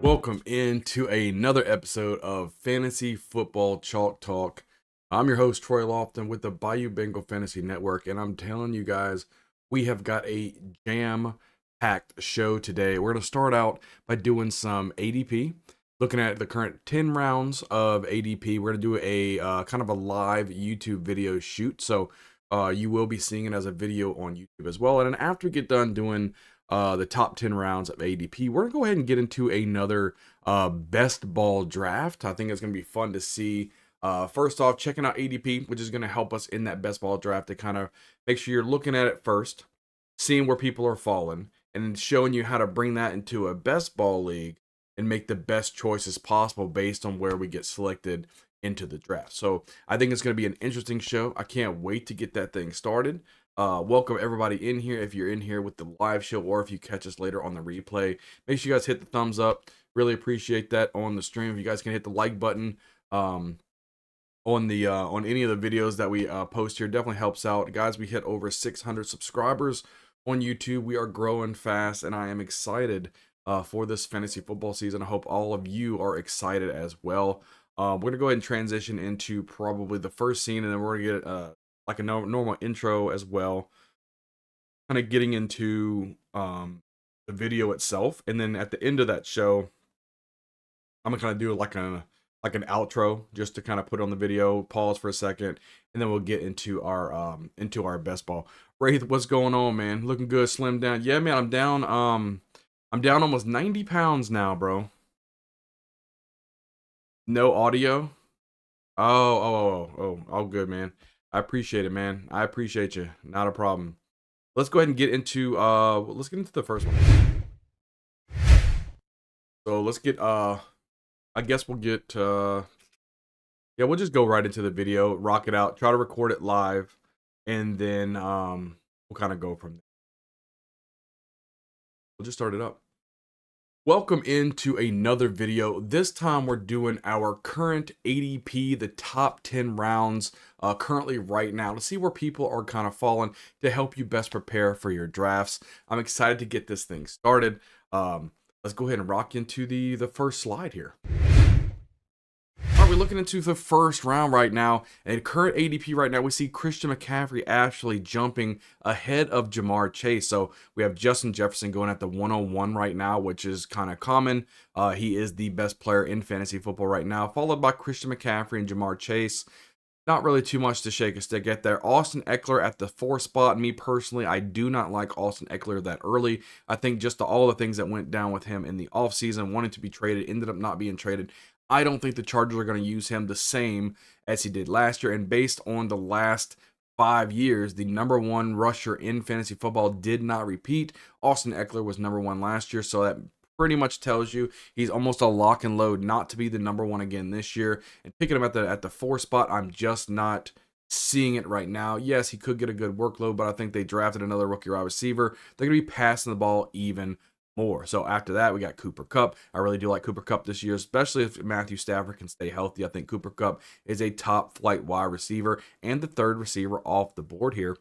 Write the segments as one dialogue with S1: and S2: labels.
S1: Welcome into another episode of Fantasy Football Chalk Talk. I'm your host, Troy Lofton, with the Bayou Bengal Fantasy Network, and I'm telling you guys, we have got a jam-packed show today. We're going to start out by doing some ADP, looking at the current 10 rounds of ADP. We're going to do a kind of a live YouTube video shoot, so you will be seeing it as a video on YouTube as well. And then after we get done doing the top 10 rounds of ADP, we're gonna go ahead and get into another best ball draft. I think it's gonna be fun to see. First off, checking out ADP, which is gonna help us in that best ball draft to kind of make sure you're looking at it first, seeing where people are falling, and showing you how to bring that into a best ball league and make the best choices possible based on where we get selected into the draft. So I think it's going to be an interesting show. I can't wait to get that thing started. Welcome everybody in here. If you're in here with the live show or if you catch us later on the replay, make sure you guys hit the thumbs up. Really appreciate that on the stream. If you guys can hit the like button on any of the videos that we post here, definitely helps out. Guys, we hit over 600 subscribers on YouTube. We are growing fast, and I am excited for this fantasy football season. I hope all of you are excited as well. We're going to go ahead and transition into probably the first scene, and then we're going to get like a normal intro as well. Kind of getting into the video itself. And then at the end of that show, I'm going to kind of do like an outro just to kind of put on the video, pause for a second, and then we'll get into our best ball. Wraith, what's going on, man? Looking good, slim down. Yeah, man, I'm down almost 90 pounds now, bro. No audio? Oh, all good, man. I appreciate it, man. I appreciate you. Not a problem. Let's go ahead and get into the first one. So let's get I guess we'll get yeah, we'll just go right into the video, rock it out, try to record it live, and then we'll kind of go from there. We'll just start it up. Welcome into another video. This time we're doing our current ADP, the top 10 rounds currently right now, to see where people are kind of falling to help you best prepare for your drafts. I'm excited to get this thing started. Let's go ahead and rock into the first slide here. All right, we're looking into the first round right now, and current ADP right now, we see Christian McCaffrey actually jumping ahead of Jamar Chase. So we have Justin Jefferson going at the 101 right now, which is kind of common. He is the best player in fantasy football right now, followed by Christian McCaffrey and Jamar Chase. Not really too much to shake a stick at there. Austin Eckler at the 4 spot. Me personally, I do not like Austin Eckler that early. I think just all the things that went down with him in the offseason, wanted to be traded, ended up not being traded. I don't think the Chargers are going to use him the same as he did last year. And based on the last 5 years, the number 1 rusher in fantasy football did not repeat. Austin Eckler was number 1 last year, so that pretty much tells you he's almost a lock and load not to be the number 1 again this year. And picking him at the 4 spot, I'm just not seeing it right now. Yes, he could get a good workload, but I think they drafted another rookie wide receiver. They're going to be passing the ball even more. So after that, we got Cooper Kupp. I really do like Cooper Kupp this year, especially if Matthew Stafford can stay healthy. I think Cooper Kupp is a top flight wide receiver and the 3rd receiver off the board here.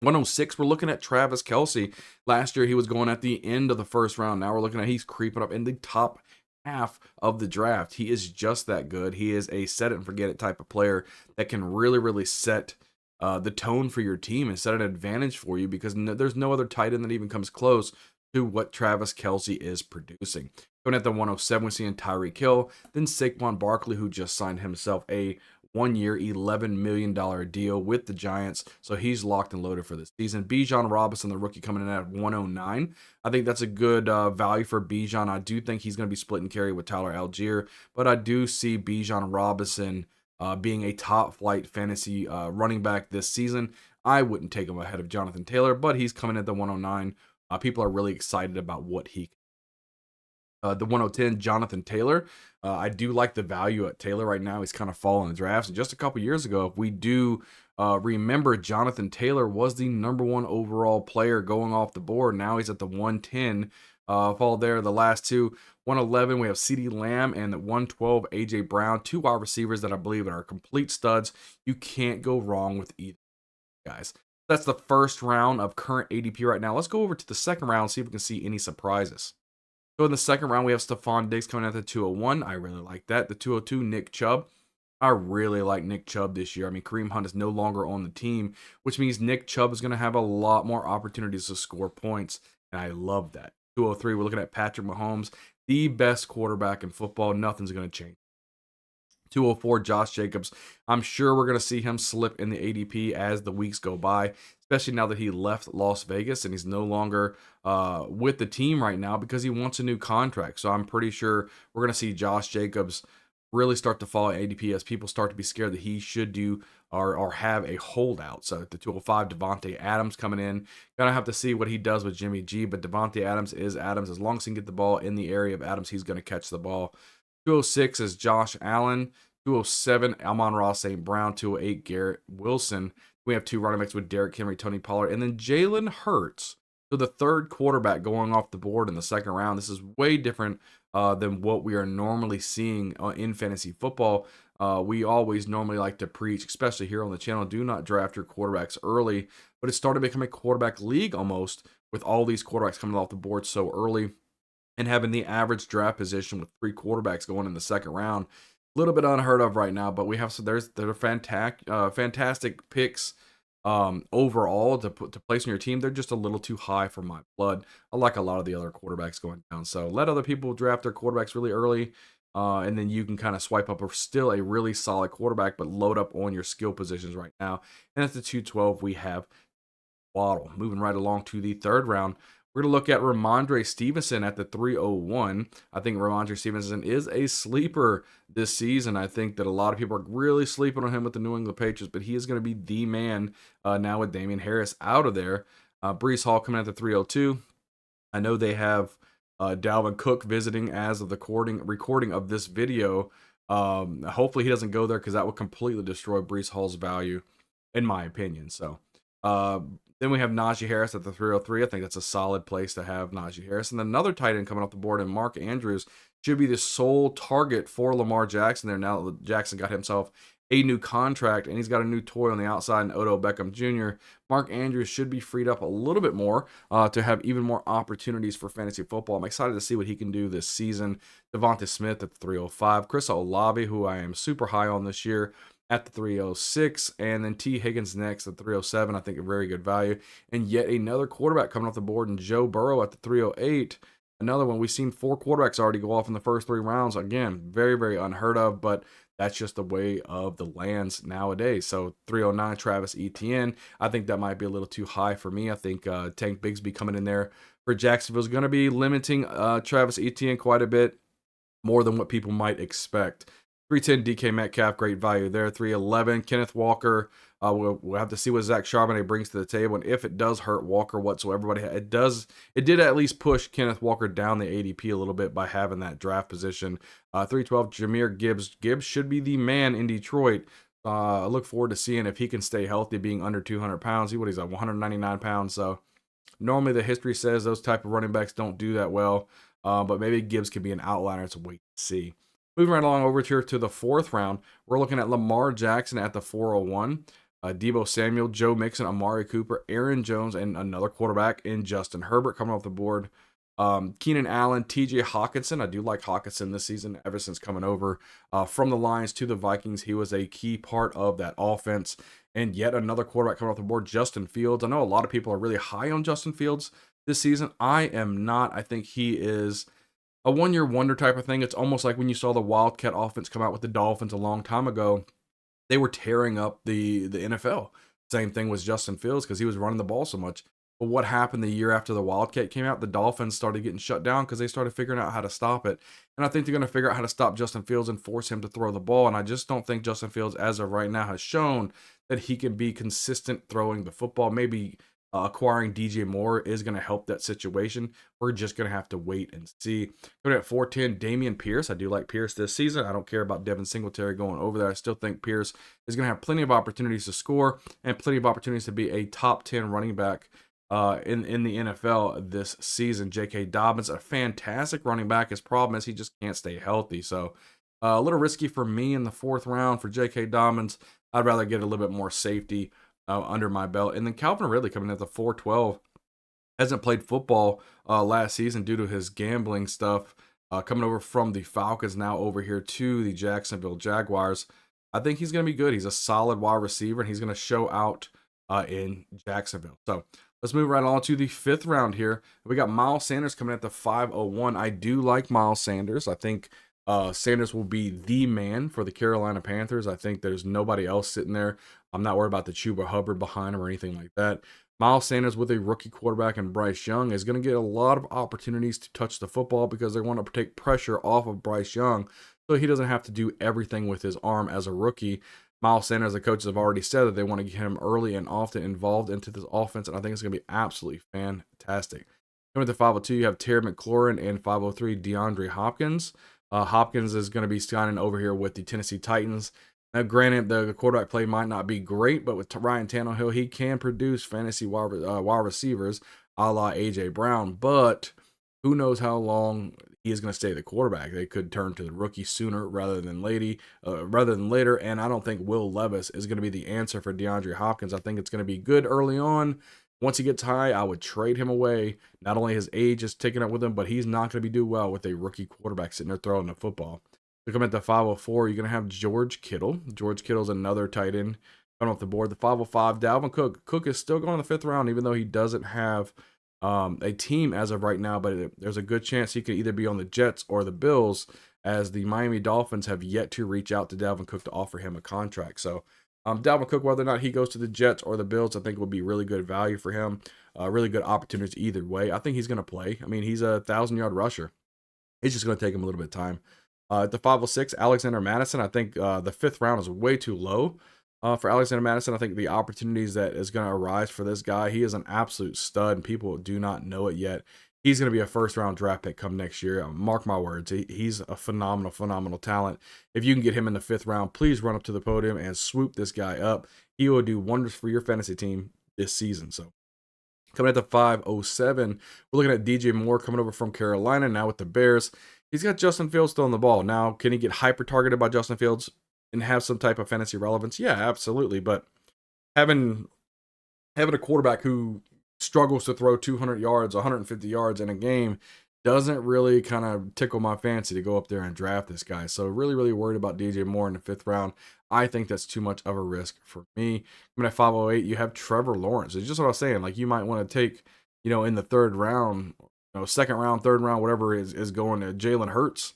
S1: 106, we're looking at Travis Kelce. Last year, he was going at the end of the first round. Now we're looking at he's creeping up in the top half of the draft. He is just that good. He is a set it and forget it type of player that can really set the tone for your team and set an advantage for you, because there's no other tight end that even comes close to what Travis Kelce is producing. Going at the 107, we're seeing Tyreek Hill, then Saquon Barkley, who just signed himself a 1-year, $11 million deal with the Giants, so he's locked and loaded for this season. Bijan Robinson, the rookie, coming in at 109. I think that's a good value for Bijan. I do think he's going to be splitting carry with Tyler Algier, but I do see Bijan Robinson being a top flight fantasy running back this season. I wouldn't take him ahead of Jonathan Taylor, but he's coming at the 109. People are really excited about what he the 110, Jonathan Taylor. I do like the value at Taylor right now. He's kind of falling in the drafts. And just a couple years ago, if we do remember, Jonathan Taylor was the number 1 overall player going off the board. Now he's at the 110. Followed there, the last two, 111, we have CeeDee Lamb, and the 112, AJ Brown. 2 wide receivers that I believe are complete studs. You can't go wrong with either, guys. That's the first round of current ADP right now. Let's go over to the second round, see if we can see any surprises. So in the second round, we have Stephon Diggs coming at the 201. I really like that. The 202, Nick Chubb. I really like Nick Chubb this year. I mean, Kareem Hunt is no longer on the team, which means Nick Chubb is going to have a lot more opportunities to score points, and I love that. 203, we're looking at Patrick Mahomes, the best quarterback in football. Nothing's going to change. 204, Josh Jacobs. I'm sure we're going to see him slip in the ADP as the weeks go by, especially now that he left Las Vegas and he's no longer with the team right now because he wants a new contract. So I'm pretty sure we're going to see Josh Jacobs really start to fall in ADP as people start to be scared that he should do or have a holdout. So at the 205, Devontae Adams coming in. Gonna have to see what he does with Jimmy G, but Devontae Adams is Adams. As long as he can get the ball in the area of Adams, he's going to catch the ball. 206 is Josh Allen. 207, Amon-Ra St. Brown. 208, Garrett Wilson. We have two running backs with Derrick Henry, Tony Pollard, and then Jalen Hurts. So the third quarterback going off the board in the second round. This is way different than what we are normally seeing in fantasy football. We always normally like to preach, especially here on the channel, do not draft your quarterbacks early. But it started becoming a quarterback league almost with all these quarterbacks coming off the board so early and having the average draft position with 3 quarterbacks going in the second round. A little bit unheard of right now, but we have they're fantastic picks overall to place in your team. They're just a little too high for my blood. I like a lot of the other quarterbacks going down. So let other people draft their quarterbacks really early, and then you can kind of swipe up still a really solid quarterback, but load up on your skill positions right now. And at the 212, we have Waddle. Moving right along to the third round, we're going to look at Ramondre Stevenson at the 301. I think Ramondre Stevenson is a sleeper this season. I think that a lot of people are really sleeping on him with the New England Patriots, but he is going to be the man now with Damian Harris out of there. Breece Hall coming at the 302. I know they have Dalvin Cook visiting as of the recording of this video. Hopefully he doesn't go there because that would completely destroy Breece Hall's value, in my opinion. So then we have Najee Harris at the 303. I think that's a solid place to have Najee Harris. And then another tight end coming off the board, and Mark Andrews should be the sole target for Lamar Jackson there now that Jackson got himself a new contract and he's got a new toy on the outside in Odell Beckham Jr. Mark Andrews should be freed up a little bit more to have even more opportunities for fantasy football. I'm excited to see what he can do this season. Devonta Smith at the 305. Chris Olave, who I am super high on this year, at the 306, and then T. Higgins next at 307. I think a very good value. And yet another quarterback coming off the board, and Joe Burrow at the 308. Another one. We've seen 4 quarterbacks already go off in the first 3 rounds. Again, very, very unheard of, but that's just the way of the lands nowadays. So 309, Travis Etienne. I think that might be a little too high for me. I think Tank Bigsby coming in there for Jacksonville is going to be limiting Travis Etienne quite a bit more than what people might expect. 310, DK Metcalf, great value there. 311, Kenneth Walker. We'll have to see what Zach Charbonnet brings to the table, and if it does hurt Walker whatsoever, but it did at least push Kenneth Walker down the ADP a little bit by having that draft position. 312, Jahmyr Gibbs. Gibbs should be the man in Detroit. I look forward to seeing if he can stay healthy, being under 200 pounds. He's at 199 pounds, so normally the history says those type of running backs don't do that well, but maybe Gibbs could be an outlier. It's a wait to see. Moving right along over here to the 4th round, we're looking at Lamar Jackson at the 401. Deebo Samuel, Joe Mixon, Amari Cooper, Aaron Jones, and another quarterback in Justin Herbert coming off the board. Keenan Allen, TJ Hawkinson. I do like Hawkinson this season ever since coming over from the Lions to the Vikings. He was a key part of that offense. And yet another quarterback coming off the board, Justin Fields. I know a lot of people are really high on Justin Fields this season. I am not. I think he is a one-year wonder type of thing. It's almost like when you saw the Wildcat offense come out with the Dolphins a long time ago. They were tearing up the NFL. Same thing was Justin Fields because he was running the ball so much. But what happened the year after the Wildcat came out? The Dolphins started getting shut down because they started figuring out how to stop it. And I think they're going to figure out how to stop Justin Fields and force him to throw the ball. And I just don't think Justin Fields, as of right now, has shown that he can be consistent throwing the football. Maybe acquiring DJ Moore is going to help that situation. We're just going to have to wait and see. Going at 410, Damian Pierce. I do like Pierce this season. I don't care about Devin Singletary going over there. I still think Pierce is going to have plenty of opportunities to score and plenty of opportunities to be a top 10 running back in the NFL this season. J.K. Dobbins, a fantastic running back. His problem is he just can't stay healthy. So a little risky for me in the 4th round for J.K. Dobbins. I'd rather get a little bit more safety under my belt. And then Calvin Ridley coming at the 412. Hasn't played football last season due to his gambling stuff. Coming over from the Falcons now over here to the Jacksonville Jaguars. I think he's going to be good. He's a solid wide receiver, and he's going to show out in Jacksonville. So let's move right on to the 5th round here. We got Miles Sanders coming at the 501. I do like Miles Sanders. I think Sanders will be the man for the Carolina Panthers. I think there's nobody else sitting there. I'm not worried about the Chuba Hubbard behind him or anything like that. Miles Sanders with a rookie quarterback and Bryce Young is going to get a lot of opportunities to touch the football because they want to take pressure off of Bryce Young so he doesn't have to do everything with his arm as a rookie. Miles Sanders, the coaches have already said that they want to get him early and often involved into this offense, and I think it's going to be absolutely fantastic. Coming to 502, you have Terry McLaurin, and 503, DeAndre Hopkins. Hopkins is going to be signing over here with the Tennessee Titans. Now, granted, the quarterback play might not be great, but with Ryan Tannehill, he can produce fantasy wide receivers a la A.J. Brown. But who knows how long he is going to stay the quarterback. They could turn to the rookie sooner rather than later. And I don't think Will Levis is going to be the answer for DeAndre Hopkins. I think it's going to be good early on. Once he gets high, I would trade him away. Not only his age is taking up with him, but he's not going to be do well with a rookie quarterback sitting there throwing the football. To come at the 504, you're going to have George Kittle. George Kittle's another tight end coming off the board. The 505, Dalvin Cook. Cook is still going in the 5th round, even though he doesn't have a team as of right now. But there's a good chance he could either be on the Jets or the Bills, as the Miami Dolphins have yet to reach out to Dalvin Cook to offer him a contract. So Dalvin Cook, whether or not he goes to the Jets or the Bills, I think will be really good value for him. Really good opportunities either way. I think he's going to play. I mean, he's a 1,000-yard rusher. It's just going to take him a little bit of time. At the 506, Alexander Madison. I think the 5th round is way too low for Alexander Madison. I think the opportunities that is going to arise for this guy, he is an absolute stud, and people do not know it yet. He's going to be a 1st-round draft pick come next year. Mark my words. He's a phenomenal talent. If you can get him in the 5th round, please run up to the podium and swoop this guy up. He will do wonders for your fantasy team this season. So coming at the 507, we're looking at DJ Moore coming over from Carolina now with the Bears. He's got Justin Fields still on the ball. Now, can he get hyper-targeted by Justin Fields and have some type of fantasy relevance? Yeah, absolutely. But having a quarterback who struggles to throw 200 yards, 150 yards in a game doesn't really kind of tickle my fancy to go up there and draft this guy. So really worried about DJ Moore in the 5th round. I think that's too much of a risk for me. I mean, at 508, you have Trevor Lawrence. It's just what I was saying. Like, you might want to take, in the 3rd round, 2nd round, 3rd round, whatever is going to Jalen Hurts.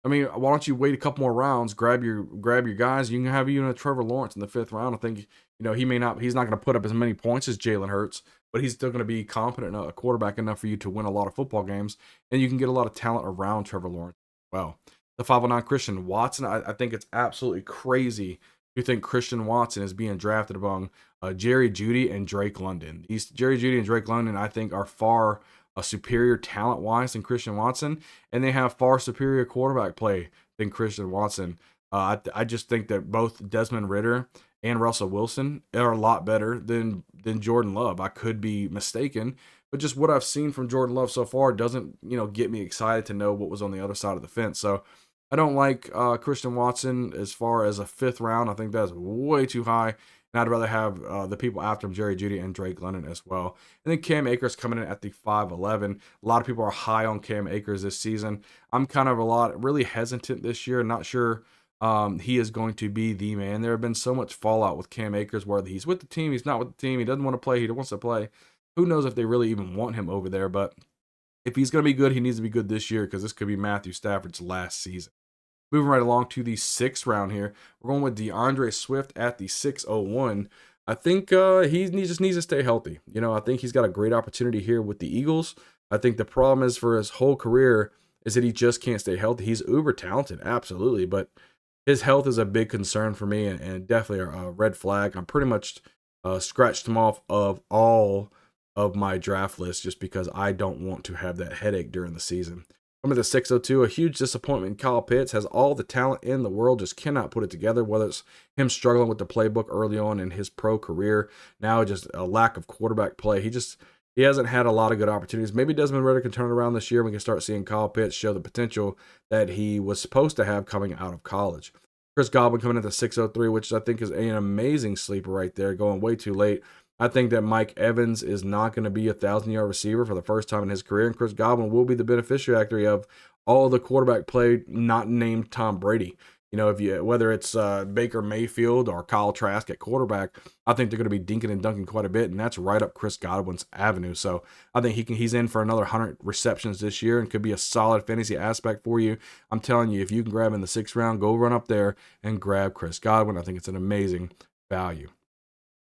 S1: I mean, why don't you wait a couple more rounds, grab your guys? You can have a Trevor Lawrence in the 5th round. I think he's not going to put up as many points as Jalen Hurts, but he's still going to be competent enough, a quarterback enough for you to win a lot of football games, and you can get a lot of talent around Trevor Lawrence. Well, the 509, Christian Watson. I think it's absolutely crazy to think Christian Watson is being drafted among Jerry Jeudy and Drake London. Jerry Jeudy and Drake London, I think, are far superior talent-wise than Christian Watson, and they have far superior quarterback play than Christian Watson. I just think that both Desmond Ridder and Russell Wilson are a lot better than Jordan Love. I could be mistaken, but just what I've seen from Jordan Love so far doesn't get me excited to know what was on the other side of the fence. So I don't like Christian Watson as far as a 5th round. I think that's way too high. And I'd rather have the people after him, Jerry Jeudy and Drake London as well. And then Cam Akers coming in at the 511. A lot of people are high on Cam Akers this season. I'm kind of really hesitant this year. Not sure he is going to be the man. There have been so much fallout with Cam Akers, whether he's with the team, he's not with the team, he doesn't want to play, he wants to play. Who knows if they really even want him over there. But if he's going to be good, he needs to be good this year, because this could be Matthew Stafford's last season. Moving right along to the 6th round here. We're going with DeAndre Swift at the 601. I think he just needs to stay healthy. I think he's got a great opportunity here with the Eagles. I think the problem is for his whole career is that he just can't stay healthy. He's uber talented, absolutely, but his health is a big concern for me, and definitely a red flag. I'm pretty much scratched him off of all of my draft lists just because I don't want to have that headache during the season. Coming to the 602, a huge disappointment. Kyle Pitts has all the talent in the world, just cannot put it together, whether it's him struggling with the playbook early on in his pro career, now just a lack of quarterback play. He hasn't had a lot of good opportunities. Maybe Desmond Ridder can turn it around this year. We can start seeing Kyle Pitts show the potential that he was supposed to have coming out of college. Chris Godwin coming in at the 603, which I think is an amazing sleeper right there, going way too late. I think that Mike Evans is not going to be a 1,000-yard receiver for the first time in his career, and Chris Godwin will be the beneficiary of all the quarterback play not named Tom Brady. You know, if you whether it's Baker Mayfield or Kyle Trask at quarterback, I think they're going to be dinking and dunking quite a bit, and that's right up Chris Godwin's avenue. So I think he's in for another 100 receptions this year and could be a solid fantasy aspect for you. I'm telling you, if you can grab in the 6th round, go run up there and grab Chris Godwin. I think it's an amazing value.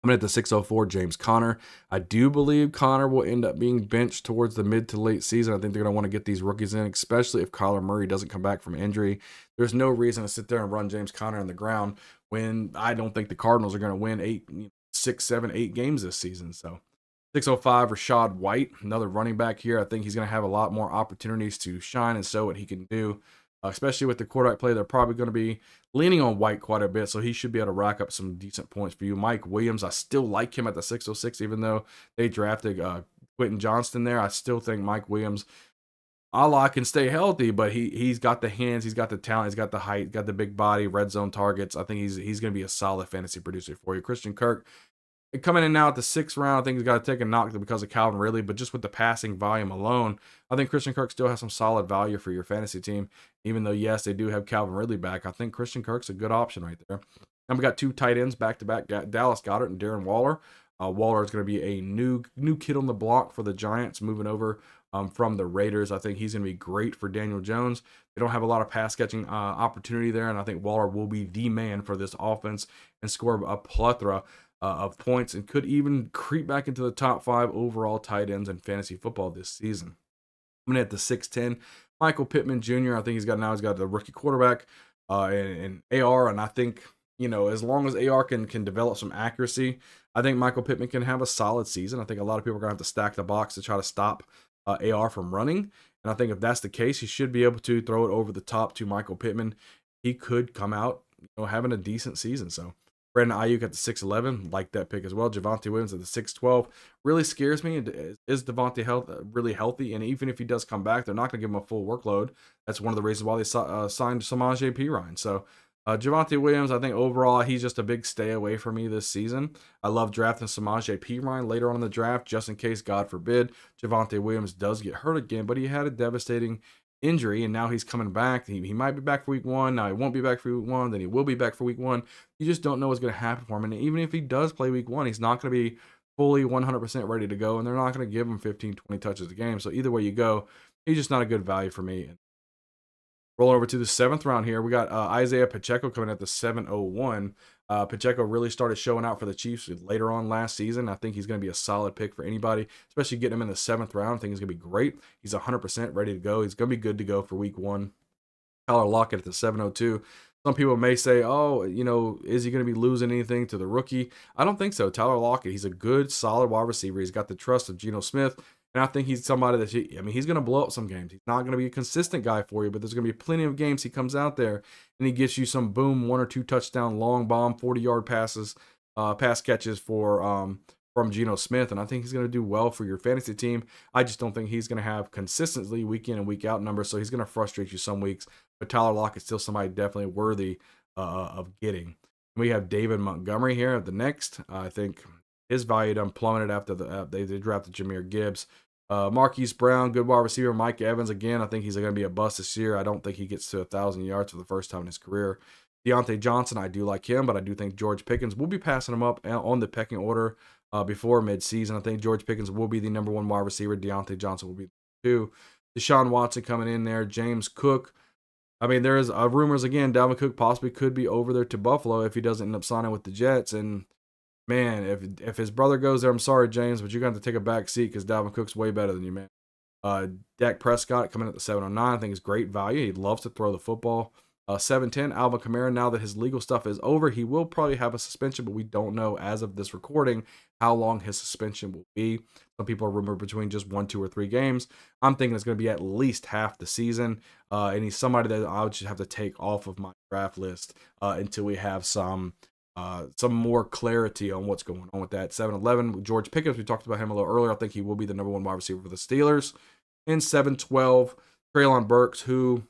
S1: I'm at the 604, James Conner. I do believe Conner will end up being benched towards the mid to late season. I think they're going to want to get these rookies in, especially if Kyler Murray doesn't come back from injury. There's no reason to sit there and run James Conner on the ground when I don't think the Cardinals are going to win 6, 7, 8 games this season. So 605, Rashad White, another running back here. I think he's going to have a lot more opportunities to shine and show what he can do. Especially with the quarterback play, they're probably going to be leaning on White quite a bit, so he should be able to rack up some decent points for you. Mike Williams, I still like him at the 606, even though they drafted Quentin Johnston there. I still think Mike Williams, Allah can stay healthy, but he's got the hands, he's got the talent, he's got the height, got the big body, red zone targets. I think he's going to be a solid fantasy producer for you. Christian Kirk, coming in now at the 6th round, I think he's got to take a knock because of Calvin Ridley, but just with the passing volume alone, I think Christian Kirk still has some solid value for your fantasy team. Even though, yes, they do have Calvin Ridley back, I think Christian Kirk's a good option right there. And we got 2 tight ends back-to-back, Dallas Goedert and Darren Waller. Waller is going to be a new kid on the block for the Giants, moving over from the Raiders. I think he's going to be great for Daniel Jones. They don't have a lot of pass-catching opportunity there, and I think Waller will be the man for this offense and score a plethora of points and could even creep back into the top 5 overall tight ends in fantasy football this season. I'm going to hit the 6'10", Michael Pittman Jr. I think he's got the rookie quarterback and AR, and I think, you know, as long as AR can develop some accuracy, I think Michael Pittman can have a solid season. I think a lot of people are going to have to stack the box to try to stop AR from running, and I think if that's the case, he should be able to throw it over the top to Michael Pittman. He could come out, you know, having a decent season. So Brandon Ayuk at the 6'11", like that pick as well. Javonte Williams at the 6'12", really scares me. Is Devontae really healthy? And even if he does come back, they're not going to give him a full workload. That's one of the reasons why they signed Samaje Perine. So Javonte Williams, I think overall, he's just a big stay away for me this season. I love drafting Samaje Perine later on in the draft, just in case, God forbid, Javonte Williams does get hurt again. But he had a devastating injury, and now he's coming back. He might be back for week 1. Now he won't be back for week 1. Then he will be back for week 1. You just don't know what's going to happen for him. And even if he does play week 1, he's not going to be fully 100% ready to go, and they're not going to give him 15, 20 touches a game. So either way you go, he's just not a good value for me. Roll over to the 7th round here. We got Isaiah Pacheco coming at the 701. Pacheco really started showing out for the Chiefs later on last season. I think he's going to be a solid pick for anybody, especially getting him in the 7th round. I think he's going to be great. He's 100% ready to go. He's going to be good to go for week 1. Tyler Lockett at the 702. Some people may say, oh, you know, is he going to be losing anything to the rookie? I don't think so. Tyler Lockett, he's a good, solid wide receiver. He's got the trust of Geno Smith. And I think he's somebody that, he's going to blow up some games. He's not going to be a consistent guy for you, but there's going to be plenty of games he comes out there and he gets you some boom, 1 or 2 touchdown, long bomb, 40-yard passes, pass catches from Geno Smith. And I think he's going to do well for your fantasy team. I just don't think he's going to have consistently week in and week out numbers, so he's going to frustrate you some weeks. But Tyler Lockett is still somebody definitely worthy of getting. We have David Montgomery here at the next. I think his value done plummeted after they drafted Jahmyr Gibbs. Marquise Brown, good wide receiver. Mike Evans, again, I think he's going to be a bust this year. I don't think he gets to 1,000 yards for the first time in his career. Deontay Johnson, I do like him, but I do think George Pickens will be passing him up on the pecking order before midseason. I think George Pickens will be the number 1 wide receiver. Deontay Johnson will be 2. Deshaun Watson coming in there. James Cook. I mean, there's rumors again, Dalvin Cook possibly could be over there to Buffalo if he doesn't end up signing with the Jets. And man, if his brother goes there, I'm sorry, James, but you're going to have to take a back seat because Dalvin Cook's way better than you, man. Dak Prescott coming at the 709, I think is great value. He loves to throw the football. 710, Alvin Kamara, now that his legal stuff is over, he will probably have a suspension, but we don't know as of this recording how long his suspension will be. Some people are rumored between just 1, 2, or 3 games. I'm thinking it's going to be at least half the season, and he's somebody that I would just have to take off of my draft list until we have some more clarity on what's going on with that. 7-11, George Pickens, we talked about him a little earlier. I think he will be the number 1 wide receiver for the Steelers. In 7-12, Treylon Burks, who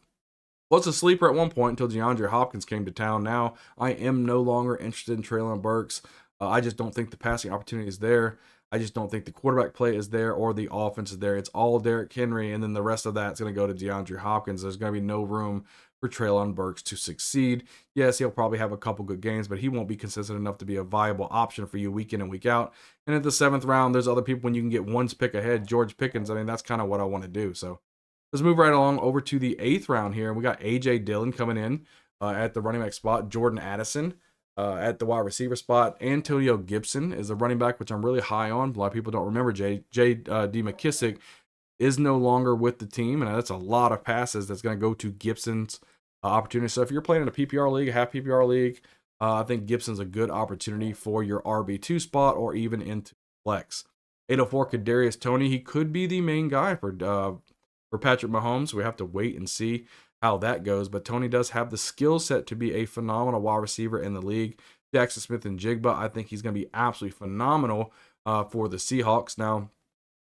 S1: was a sleeper at one point until DeAndre Hopkins came to town. Now, I am no longer interested in Treylon Burks. I just don't think the passing opportunity is there. I just don't think the quarterback play is there or the offense is there. It's all Derrick Henry, and then the rest of that's going to go to DeAndre Hopkins. There's going to be no room for Treylon Burks to succeed. Yes, he'll probably have a couple good games, but he won't be consistent enough to be a viable option for you week in and week out. And at the 7th round, there's other people when you can get one pick ahead. George Pickens, I mean, that's kind of what I want to do. So let's move right along over to the 8th round here. We got A.J. Dillon coming in at the running back spot, Jordan Addison at the wide receiver spot. Antonio Gibson is the running back, which I'm really high on. A lot of people don't remember J.D. McKissick is no longer with the team, and that's a lot of passes that's going to go to Gibson's opportunity. So if you're playing in a PPR league, a half PPR league, I think Gibson's a good opportunity for your RB2 spot or even into flex. 804 Kadarius Toney, he could be the main guy for Patrick Mahomes. We have to wait and see how that goes. But Toney does have the skill set to be a phenomenal wide receiver in the league. Jackson Smith and Jigba, I think he's going to be absolutely phenomenal for the Seahawks. Now,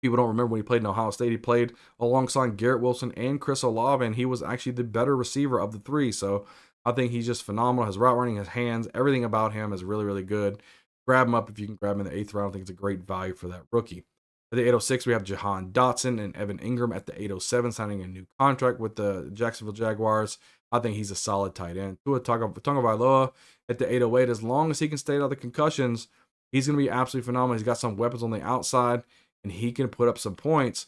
S1: people don't remember when he played in Ohio State. He played alongside Garrett Wilson and Chris Olave, and he was actually the better receiver of the three. So I think he's just phenomenal. His route running, his hands, everything about him is really, really good. Grab him up if you can grab him in the 8th round. I think it's a great value for that rookie. At the 806, we have Jahan Dotson and Evan Ingram at the 807, signing a new contract with the Jacksonville Jaguars. I think he's a solid tight end. Tua Tagovailoa at the 808, as long as he can stay out of the concussions, he's going to be absolutely phenomenal. He's got some weapons on the outside, and he can put up some points.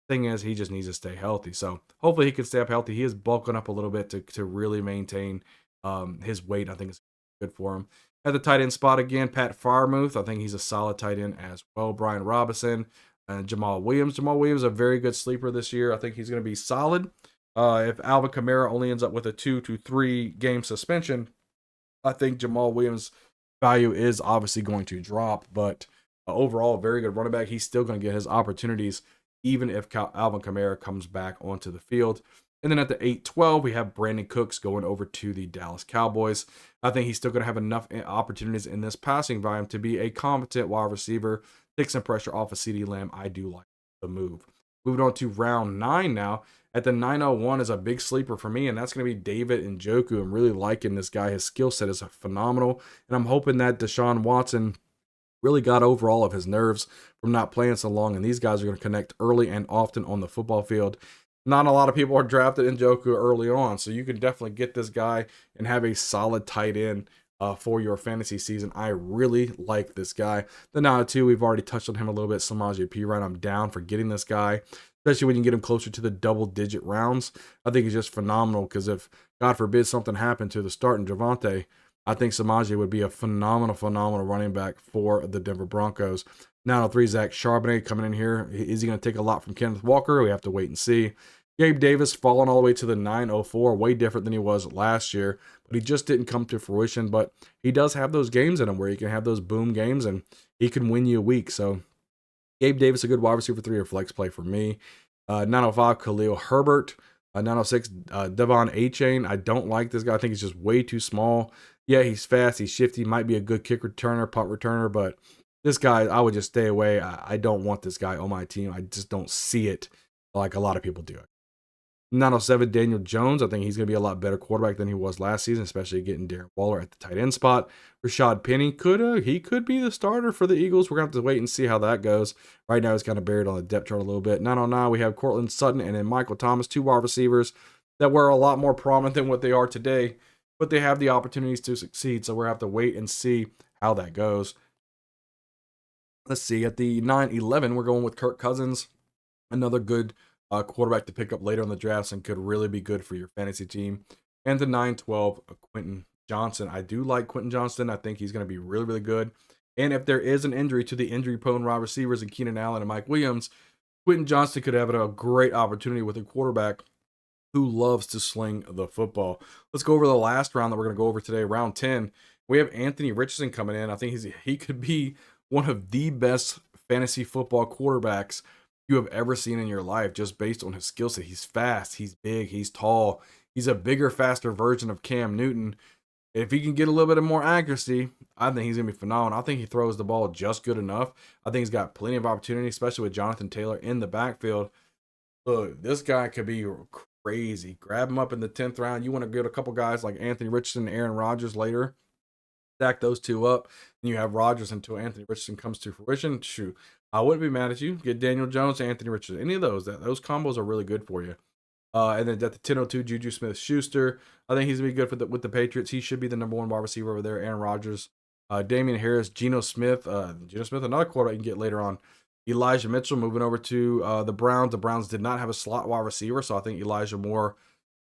S1: Thing is, he just needs to stay healthy. So hopefully he can stay up healthy. He is bulking up a little bit to really maintain his weight. I think it's good for him. At the tight end spot again, Pat Freiermuth. I think he's a solid tight end as well. Brian Robinson and Jamal Williams. Jamal Williams is a very good sleeper this year. I think he's going to be solid. If Alvin Kamara only ends up with a 2 to 3 game suspension, I think Jamal Williams' value is obviously going to drop. But overall, a very good running back. He's still going to get his opportunities even if Alvin Kamara comes back onto the field. And then at the 8-12, we have Brandon Cooks going over to the Dallas Cowboys. I think he's still going to have enough opportunities in this passing volume to be a competent wide receiver, take some pressure off of CeeDee Lamb. I do like the move. Moving on to round 9 now. At the 901 is a big sleeper for me, and that's going to be David Njoku. I'm really liking this guy. His skill set is phenomenal, and I'm hoping that Deshaun Watson really got over all of his nerves from not playing so long, and these guys are going to connect early and often on the football field. Not a lot of people are drafted Njoku early on, so you can definitely get this guy and have a solid tight end for your fantasy season. I really like this guy. The 902, we've already touched on him a little bit. Samaje Perine, I'm down for getting this guy, especially when you get him closer to the double-digit rounds. I think he's just phenomenal because if, God forbid, something happened to the starting Javonte, I think Samaje would be a phenomenal running back for the Denver Broncos. 903, Zach Charbonnet coming in here. Is he going to take a lot from Kenneth Walker? We have to wait and see. Gabe Davis falling all the way to the 904, way different than he was last year, but he just didn't come to fruition. But he does have those games in him where he can have those boom games and he can win you a week. So Gabe Davis, a good wide receiver 3 or flex play for me. 905, Khalil Herbert. 906, Devon A-Chain. I don't like this guy. I think he's just way too small. Yeah, he's fast. He's shifty. Might be a good kick returner, punt returner, but this guy, I would just stay away. I don't want this guy on my team. I just don't see it like a lot of people do. 907, Daniel Jones. I think he's going to be a lot better quarterback than he was last season, especially getting Darren Waller at the tight end spot. Rashad Penny could be the starter for the Eagles. We're going to have to wait and see how that goes. Right now, he's kind of buried on the depth chart a little bit. 909, we have Cortland Sutton and then Michael Thomas, 2 wide receivers that were a lot more prominent than what they are today, but they have the opportunities to succeed. So we're going to have to wait and see how that goes. Let's see. At the 9-11, we're going with Kirk Cousins, another good quarterback to pick up later in the drafts and could really be good for your fantasy team. And the 9-12, Quentin Johnson. I do like Quentin Johnson. I think he's going to be really, really good. And if there is an injury to the injury-prone wide receivers in Keenan Allen and Mike Williams, Quentin Johnson could have a great opportunity with a quarterback who loves to sling the football. Let's go over the last round that we're going to go over today, round 10. We have Anthony Richardson coming in. I think he could be one of the best fantasy football quarterbacks you have ever seen in your life, just based on his skill set. He's fast, he's big, he's tall. He's a bigger, faster version of Cam Newton. If he can get a little bit of more accuracy, I think he's going to be phenomenal. I think he throws the ball just good enough. I think he's got plenty of opportunity, especially with Jonathan Taylor in the backfield. Look, this guy could be crazy. Grab him up in the 10th round. You want to get a couple guys like Anthony Richardson and Aaron Rodgers later. Stack those two up, and you have Rodgers until Anthony Richardson comes to fruition. Shoot, I wouldn't be mad at you. Get Daniel Jones, Anthony Richardson, any of those. Those combos are really good for you. And then at the 10:02, Juju Smith-Schuster. I think he's gonna be good for with the Patriots. He should be the number one wide receiver over there. Aaron Rodgers, Damian Harris, Geno Smith, another quarterback you can get later on. Elijah Mitchell moving over to the Browns. The Browns did not have a slot wide receiver, so I think Elijah Moore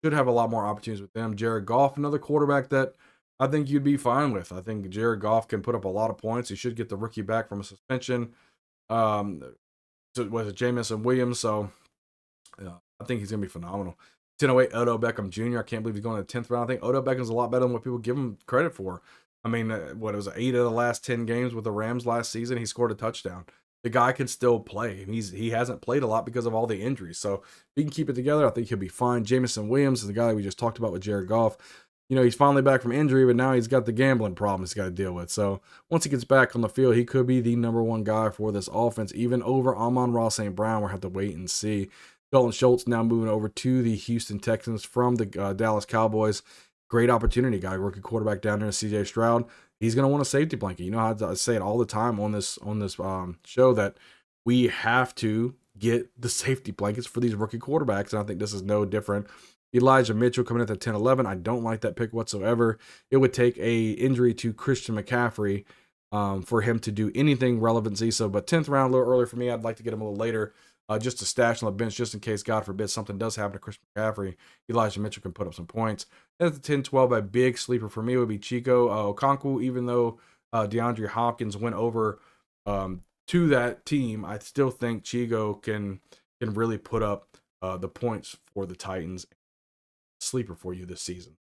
S1: should have a lot more opportunities with them. Jared Goff, another quarterback that I think you'd be fine with. I think Jared Goff can put up a lot of points. He should get the rookie back from a suspension. Was it Jamison Williams? So I think he's going to be phenomenal. 10:08, Odell Beckham Jr. I can't believe he's going to the 10th round. I think Odell Beckham's a lot better than what people give him credit for. I mean, what, it was 8 of the last 10 games with the Rams last season. He scored a touchdown. The guy can still play. He hasn't played a lot because of all the injuries. So if he can keep it together, I think he'll be fine. Jamison Williams is the guy we just talked about with Jared Goff. You know, he's finally back from injury, but now he's got the gambling problem he's got to deal with. So once he gets back on the field, he could be the number one guy for this offense, even over Amon-Ra St. Brown. We'll have to wait and see. Dalton Schultz now moving over to the Houston Texans from the Dallas Cowboys. Great opportunity, guy. Rookie quarterback down there, CJ Stroud. He's going to want a safety blanket. You know how I say it all the time on this show that we have to get the safety blankets for these rookie quarterbacks, and I think this is no different. Elijah Mitchell coming at the 10-11. I don't like that pick whatsoever. It would take a injury to Christian McCaffrey for him to do anything relevancy. So, but 10th round, a little early for me. I'd like to get him a little later. Just to stash on the bench, just in case, God forbid, something does happen to Christian McCaffrey. Elijah Mitchell can put up some points. And at the 10-12, a big sleeper for me would be Chico Okonkwo. Even though DeAndre Hopkins went over to that team, I still think Chico can really put up the points for the Titans. Sleeper for you this season.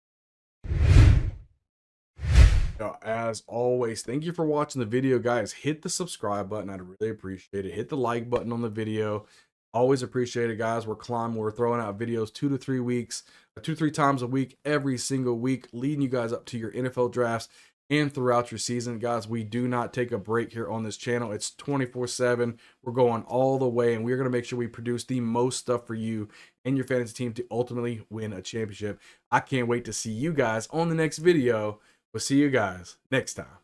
S1: As always, thank you for watching the video, guys. Hit the subscribe button. I'd really appreciate it. Hit the like button on the video. Always appreciate it, guys. We're climbing. We're throwing out videos 2 to 3 weeks, 2 to 3 times a week, every single week, leading you guys up to your NFL drafts and throughout your season. Guys, we do not take a break here on this channel. It's 24/7. We're going all the way, and we're going to make sure we produce the most stuff for you and your fantasy team to ultimately win a championship. I can't wait to see you guys on the next video. We'll see you guys next time.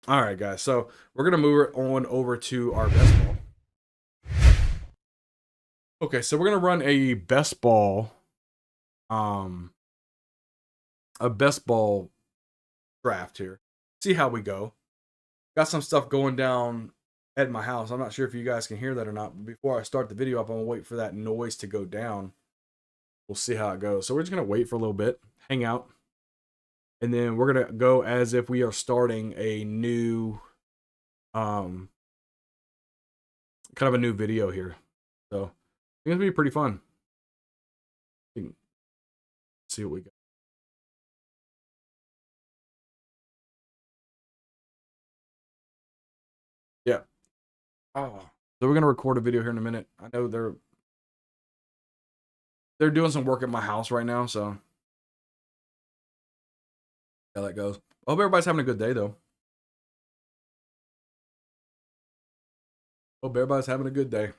S1: All right, guys. So we're going to move it on over to our best ball. Okay, so we're going to run a best ball draft here. See how we go. Got some stuff going down at my house. I'm not sure if you guys can hear that or not. But before I start the video up, I'm going to wait for that noise to go down. We'll see how it goes. So we're just going to wait for a little bit, hang out, and then we're going to go as if we are starting a new, kind of a new video here. So it's going to be pretty fun. Let's see what we got. Yeah. Oh, so we're going to record a video here in a minute. I know they're doing some work at my house right now, so how that goes. I hope everybody's having a good day, though. Hope everybody's having a good day.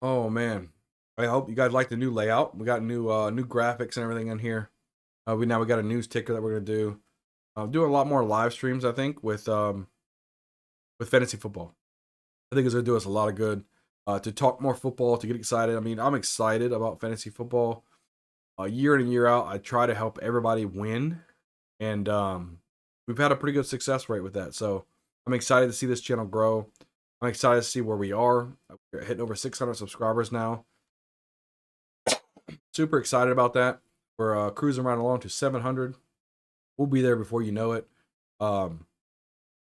S1: Oh man, I hope you guys like the new layout. We got new graphics and everything in here. We got a news ticker that we're gonna do. Doing a lot more live streams, I think, with fantasy football. I think it's gonna do us a lot of good. To talk more football, to get excited. I mean, I'm excited about fantasy football. Year in and year out, I try to help everybody win, and we've had a pretty good success rate with that. So I'm excited to see this channel grow. I'm excited to see where we are. We're hitting over 600 subscribers now. Super excited about that. We're cruising right along to 700. We'll be there before you know it. Then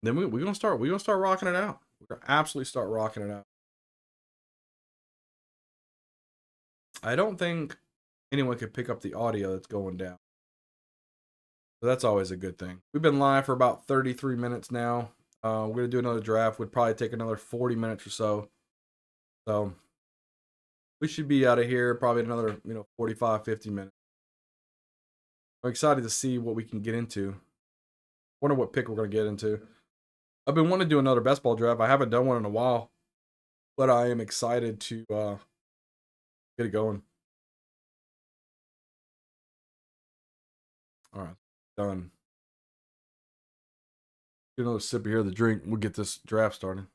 S1: we're gonna start rocking it out. We're gonna absolutely start rocking it out. I don't think anyone could pick up the audio that's going down. So that's always a good thing. We've been live for about 33 minutes now. We're going to do another draft. Would probably take another 40 minutes or so. So we should be out of here probably another, 45, 50 minutes. I'm excited to see what we can get into. Wonder what pick we're going to get into. I've been wanting to do another best ball draft. I haven't done one in a while, but I am excited to get it going. All right, done. Get another sip here of the drink. We'll get this draft started.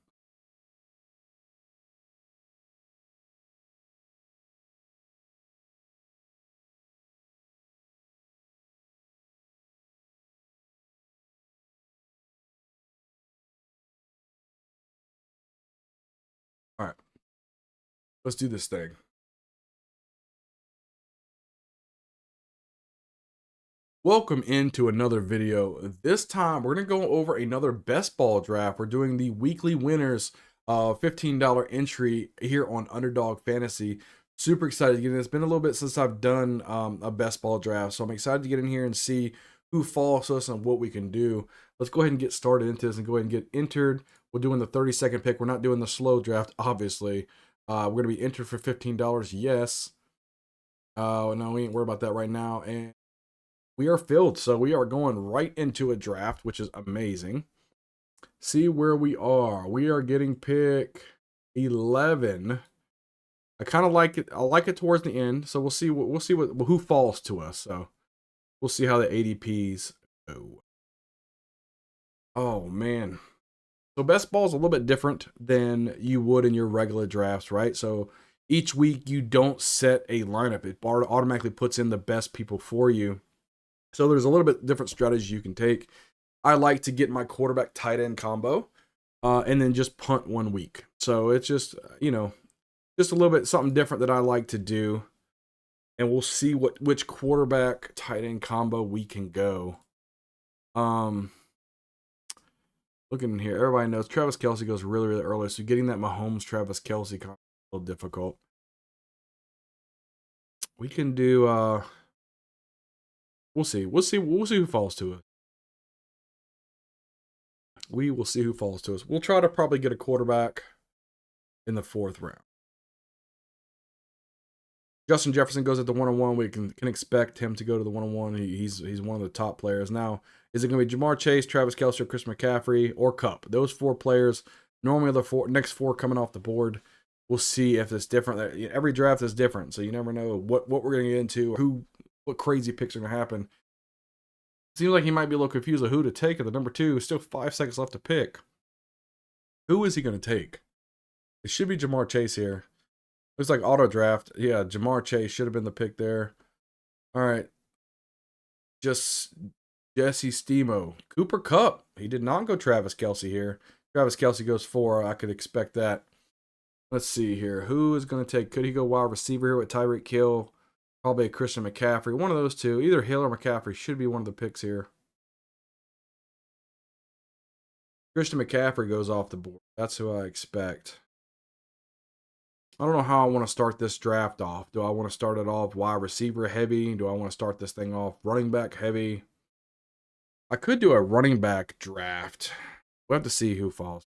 S1: All right, let's do this thing. Welcome into another video. This time we're going to go over another best ball draft. We're doing the weekly winners $15 entry here on Underdog Fantasy. Super excited to get in. It's been a little bit since I've done a best ball draft, so I'm excited to get in here and see who falls to us and what we can do. Let's go ahead and get started into this and go ahead and get entered. We're doing the 30-second pick. We're not doing the slow draft, obviously. We're going to be entered for $15. Yes. No, we ain't worried about that right now. And we are filled, so we are going right into a draft, which is amazing. See where we are. We are getting pick 11. I kind of like it. I like it towards the end, so we'll see who falls to us. So we'll see how the ADPs go. Oh man. So best ball is a little bit different than you would in your regular drafts, right? So each week you don't set a lineup. It automatically puts in the best people for you. So there's a little bit different strategy you can take. I like to get my quarterback tight end combo and then just punt 1 week. So it's just, just a little bit something different that I like to do. And we'll see which quarterback tight end combo we can go. Looking here, everybody knows Travis Kelce goes really, really early. So getting that Mahomes Travis Kelce combo is a little difficult. We can do we'll see who falls to us. We will see who falls to us. We'll try to probably get a quarterback in the 4th round. Justin Jefferson goes at the 101. We can expect him to go to the 101. He's one of the top players. Now, is it going to be Jamar Chase, Travis Kelce, or Chris McCaffrey, or Kupp? Those 4 players, normally the next 4 coming off the board. We'll see if it's different. Every draft is different, so you never know what we're going to get into, or what crazy picks are going to happen. Seems like he might be a little confused of who to take at the number 2. Still 5 seconds left to pick. Who is he going to take? It should be Jamar Chase here. Looks like auto draft. Yeah, Jamar Chase should have been the pick there. All right. Just Jesse Stemo. Cooper Kupp. He did not go Travis Kelce here. Travis Kelce goes 4. I could expect that. Let's see here. Who is going to take? Could he go wide receiver here with Tyreek Hill? Probably a Christian McCaffrey. One of those two. Either Hill or McCaffrey should be one of the picks here. Christian McCaffrey goes off the board. That's who I expect. I don't know how I want to start this draft off. Do I want to start it off wide receiver heavy? Do I want to start this thing off running back heavy? I could do a running back draft. We'll have to see who falls.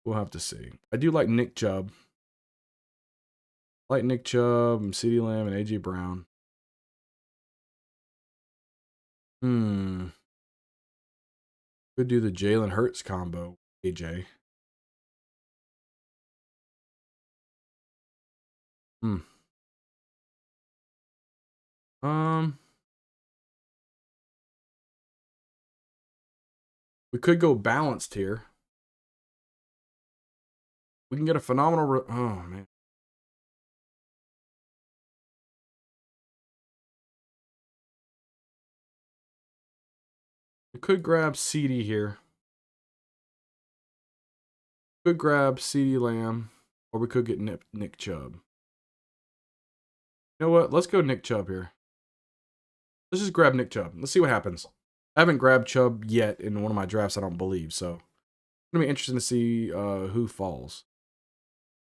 S1: We'll have to see. I do like Nick Chubb. I like Nick Chubb and CeeDee Lamb and AJ Brown. Could do the Jalen Hurts combo. AJ. We could go balanced here. We can get a phenomenal. Oh man. We could grab CD here. Could grab CD Lamb, or we could get Nick Chubb. You know what? Let's go Nick Chubb here. Let's just grab Nick Chubb. Let's see what happens. I haven't grabbed Chubb yet in one of my drafts, I don't believe, so it's gonna be interesting to see who falls.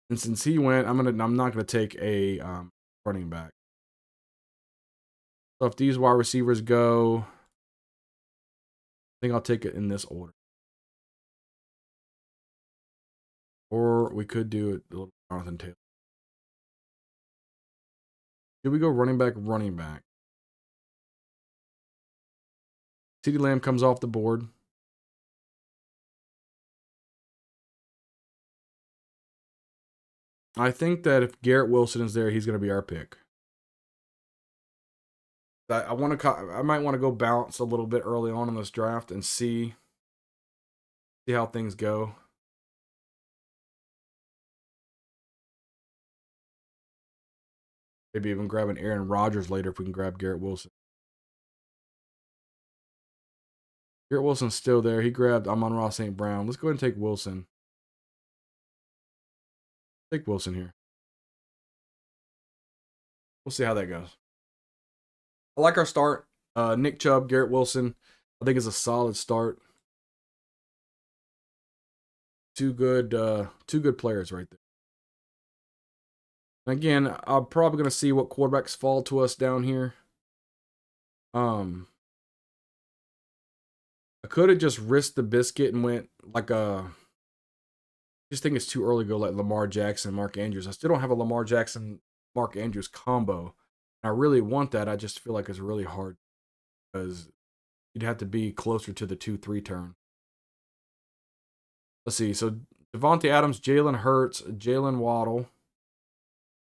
S1: And since he went, I'm not gonna take a running back. So if these wide receivers go, I think I'll take it in this order. Or we could do it a little Jonathan Taylor. Should we go running back, running back? CeeDee Lamb comes off the board. I think that if Garrett Wilson is there, he's going to be our pick. I might want to go bounce a little bit early on in this draft and see how things go. Maybe even grab an Aaron Rodgers later if we can grab Garrett Wilson. Garrett Wilson's still there. He grabbed Amon-Ra St. Brown. Let's go ahead and take Wilson. Take Wilson here. We'll see how that goes. I like our start. Nick Chubb, Garrett Wilson, I think is a solid start. Two good players right there. And again, I'm probably going to see what quarterbacks fall to us down here. I could have just risked the biscuit and went like I just think it's too early to go like Lamar Jackson, Mark Andrews. I still don't have a Lamar Jackson, Mark Andrews combo. And I really want that. I just feel like it's really hard because you'd have to be closer to the 2-3 turn. Let's see. So Devontae Adams, Jalen Hurts, Jalen Waddle,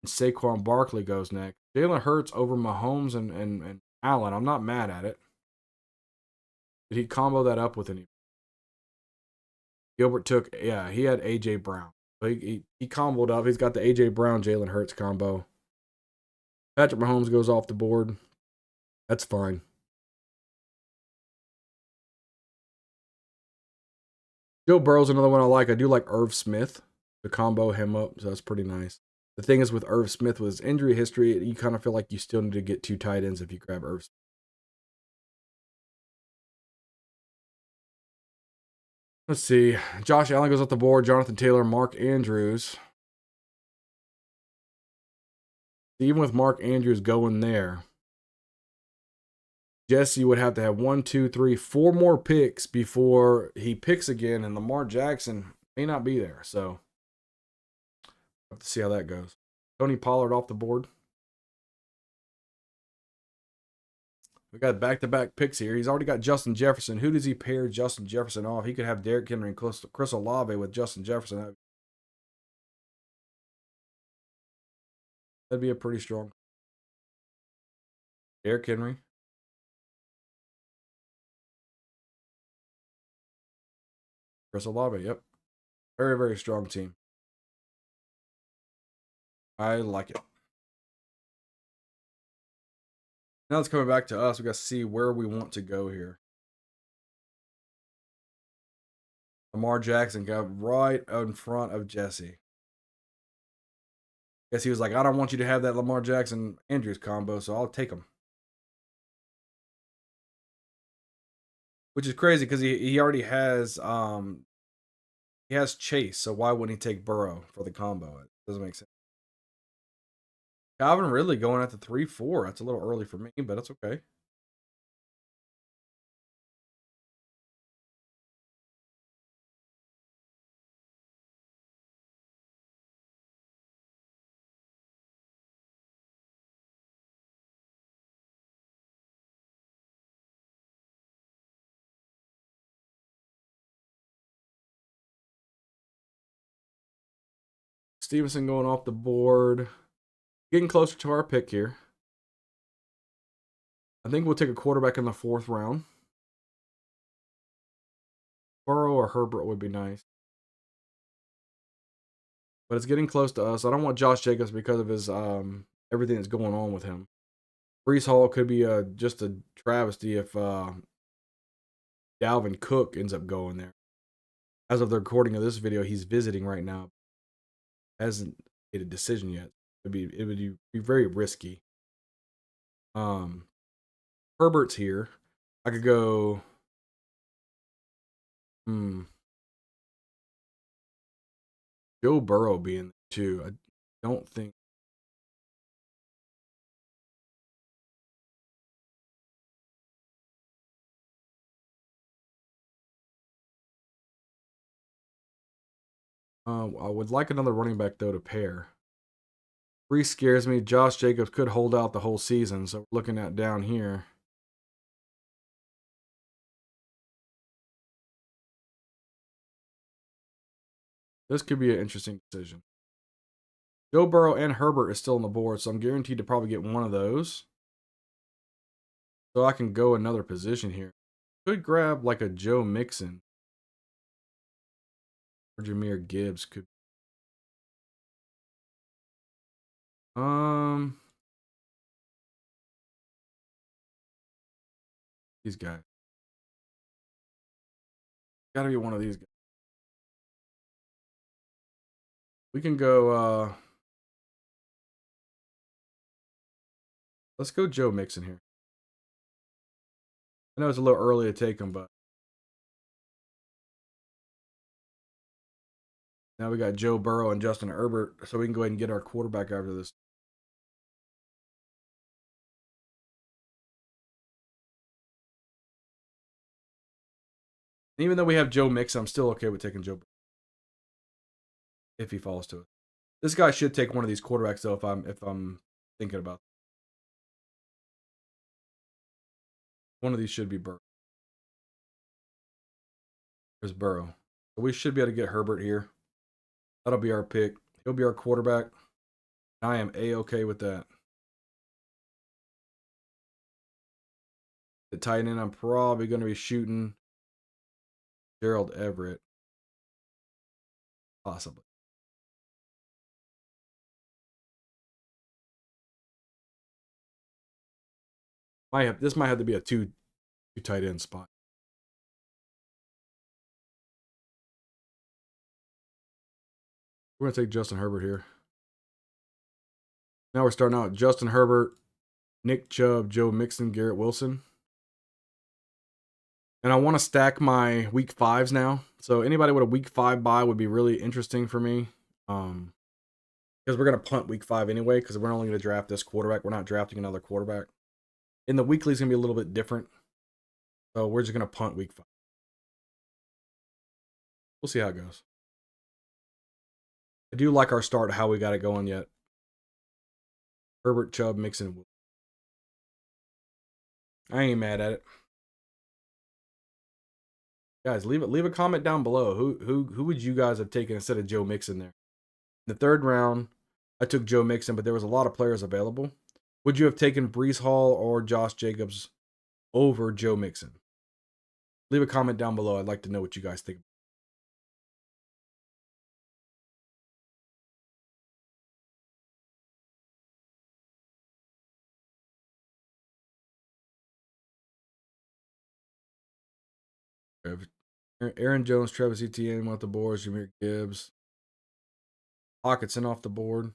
S1: and Saquon Barkley goes next. Jalen Hurts over Mahomes and Allen. I'm not mad at it. Did he combo that up with any? Gilbert took, yeah, he had A.J. Brown. So he comboed up. He's got the A.J. Brown, Jalen Hurts combo. Patrick Mahomes goes off the board. That's fine. Joe Burrow's another one I like. I do like Irv Smith to combo him up, so that's pretty nice. The thing is with Irv Smith, with his injury history, you kind of feel like you still need to get 2 tight ends if you grab Irv Smith. Let's see. Josh Allen goes off the board. Jonathan Taylor, Mark Andrews. Even with Mark Andrews going there, Jesse would have to have 1, 2, 3, 4 more picks before he picks again, and Lamar Jackson may not be there. So we'll have to see how that goes. Tony Pollard off the board. We got back-to-back picks here. He's already got Justin Jefferson. Who does he pair Justin Jefferson off? He could have Derrick Henry and Chris Olave with Justin Jefferson. That'd be a pretty strong. Derrick Henry. Chris Olave, yep. Very, very strong team. I like it. Now it's coming back to us. We got to see where we want to go here. Lamar Jackson got right in front of Jesse. Guess he was like, I don't want you to have that Lamar Jackson Andrews combo, so I'll take him. Which is crazy because he already has Chase, so why wouldn't he take Burrow for the combo? It doesn't make sense. Calvin Ridley going at the 3-4. That's a little early for me, but that's okay. Stevenson going off the board. Getting closer to our pick here. I think we'll take a quarterback in the 4th round. Burrow or Herbert would be nice. But it's getting close to us. I don't want Josh Jacobs because of his everything that's going on with him. Breece Hall could be just a travesty if Dalvin Cook ends up going there. As of the recording of this video, he's visiting right now. Hasn't made a decision yet. It would be very risky. Herbert's here. I could go. Joe Burrow being there too. I don't think. I would like another running back though to pair. Breece scares me. Josh Jacobs could hold out the whole season, so we're looking at down here. This could be an interesting decision. Joe Burrow and Herbert is still on the board, so I'm guaranteed to probably get one of those. So I can go another position here. Could grab like a Joe Mixon or Jahmyr Gibbs. Could um these guys. Gotta be one of these guys. We can go let's go Joe Mixon here. I know it's a little early to take him, but now we got Joe Burrow and Justin Herbert, so we can go ahead and get our quarterback after this. Even though we have Joe Mixon, I'm still okay with taking Joe Burrow if he falls to it. This guy should take one of these quarterbacks though if I'm thinking about it. One of these should be Burrow. There's Burrow. So we should be able to get Herbert here. That'll be our pick. He'll be our quarterback. I am A-okay with that. The tight end, I'm probably going to be shooting Gerald Everett. Possibly. This might have to be a two tight end spot. We're going to take Justin Herbert here. Now we're starting out Justin Herbert, Nick Chubb, Joe Mixon, Garrett Wilson. And I want to stack my week 5s now. So anybody with a week 5 bye would be really interesting for me. Because we're going to punt week 5 anyway, because we're only going to draft this quarterback. We're not drafting another quarterback. In the weekly is going to be a little bit different. So we're just going to punt week 5. We'll see how it goes. I do like our start, how we got it going yet. Herbert, Chubb, Mixon. I ain't mad at it. Guys, leave a comment down below. Who would you guys have taken instead of Joe Mixon there? In the 3rd round, I took Joe Mixon, but there was a lot of players available. Would you have taken Breece Hall or Josh Jacobs over Joe Mixon? Leave a comment down below. I'd like to know what you guys think. Aaron Jones, Travis Etienne off the board, Jahmyr Gibbs. Hawkinson off the board.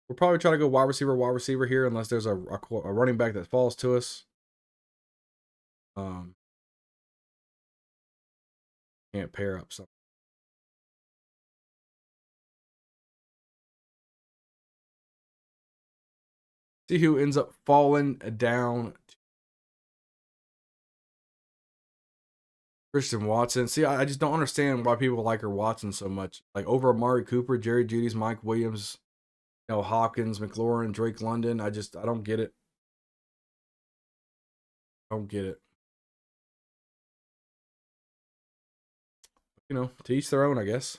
S1: We'll probably try to go wide receiver here, unless there's a running back that falls to us. Can't pair up something. See who ends up falling down. Christian Watson. See, I just don't understand why people like her Watson so much. Like over Amari Cooper, Jerry Jeudy's, Mike Williams, Hawkins, McLaurin, Drake London. I don't get it. I don't get it. To each their own, I guess.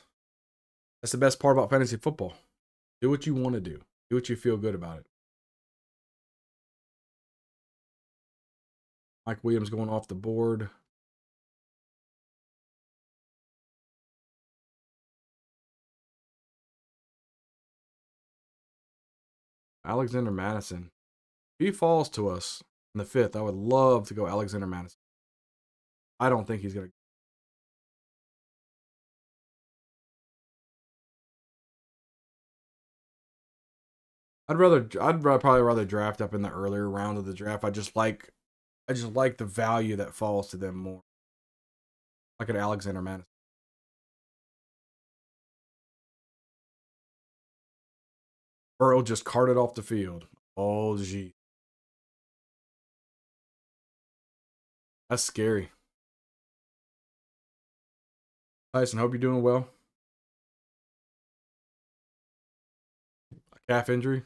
S1: That's the best part about fantasy football. Do what you want to do. Do what you feel good about it. Mike Williams going off the board. Alexander Madison. If he falls to us in the 5th, I would love to go Alexander Madison. I don't think he's going to. I'd probably rather draft up in the earlier round of the draft. I just like the value that falls to them more. Like an Alexander Madison. Burrow just carted off the field. Oh, gee. That's scary. Tyson, hope you're doing well. A calf injury.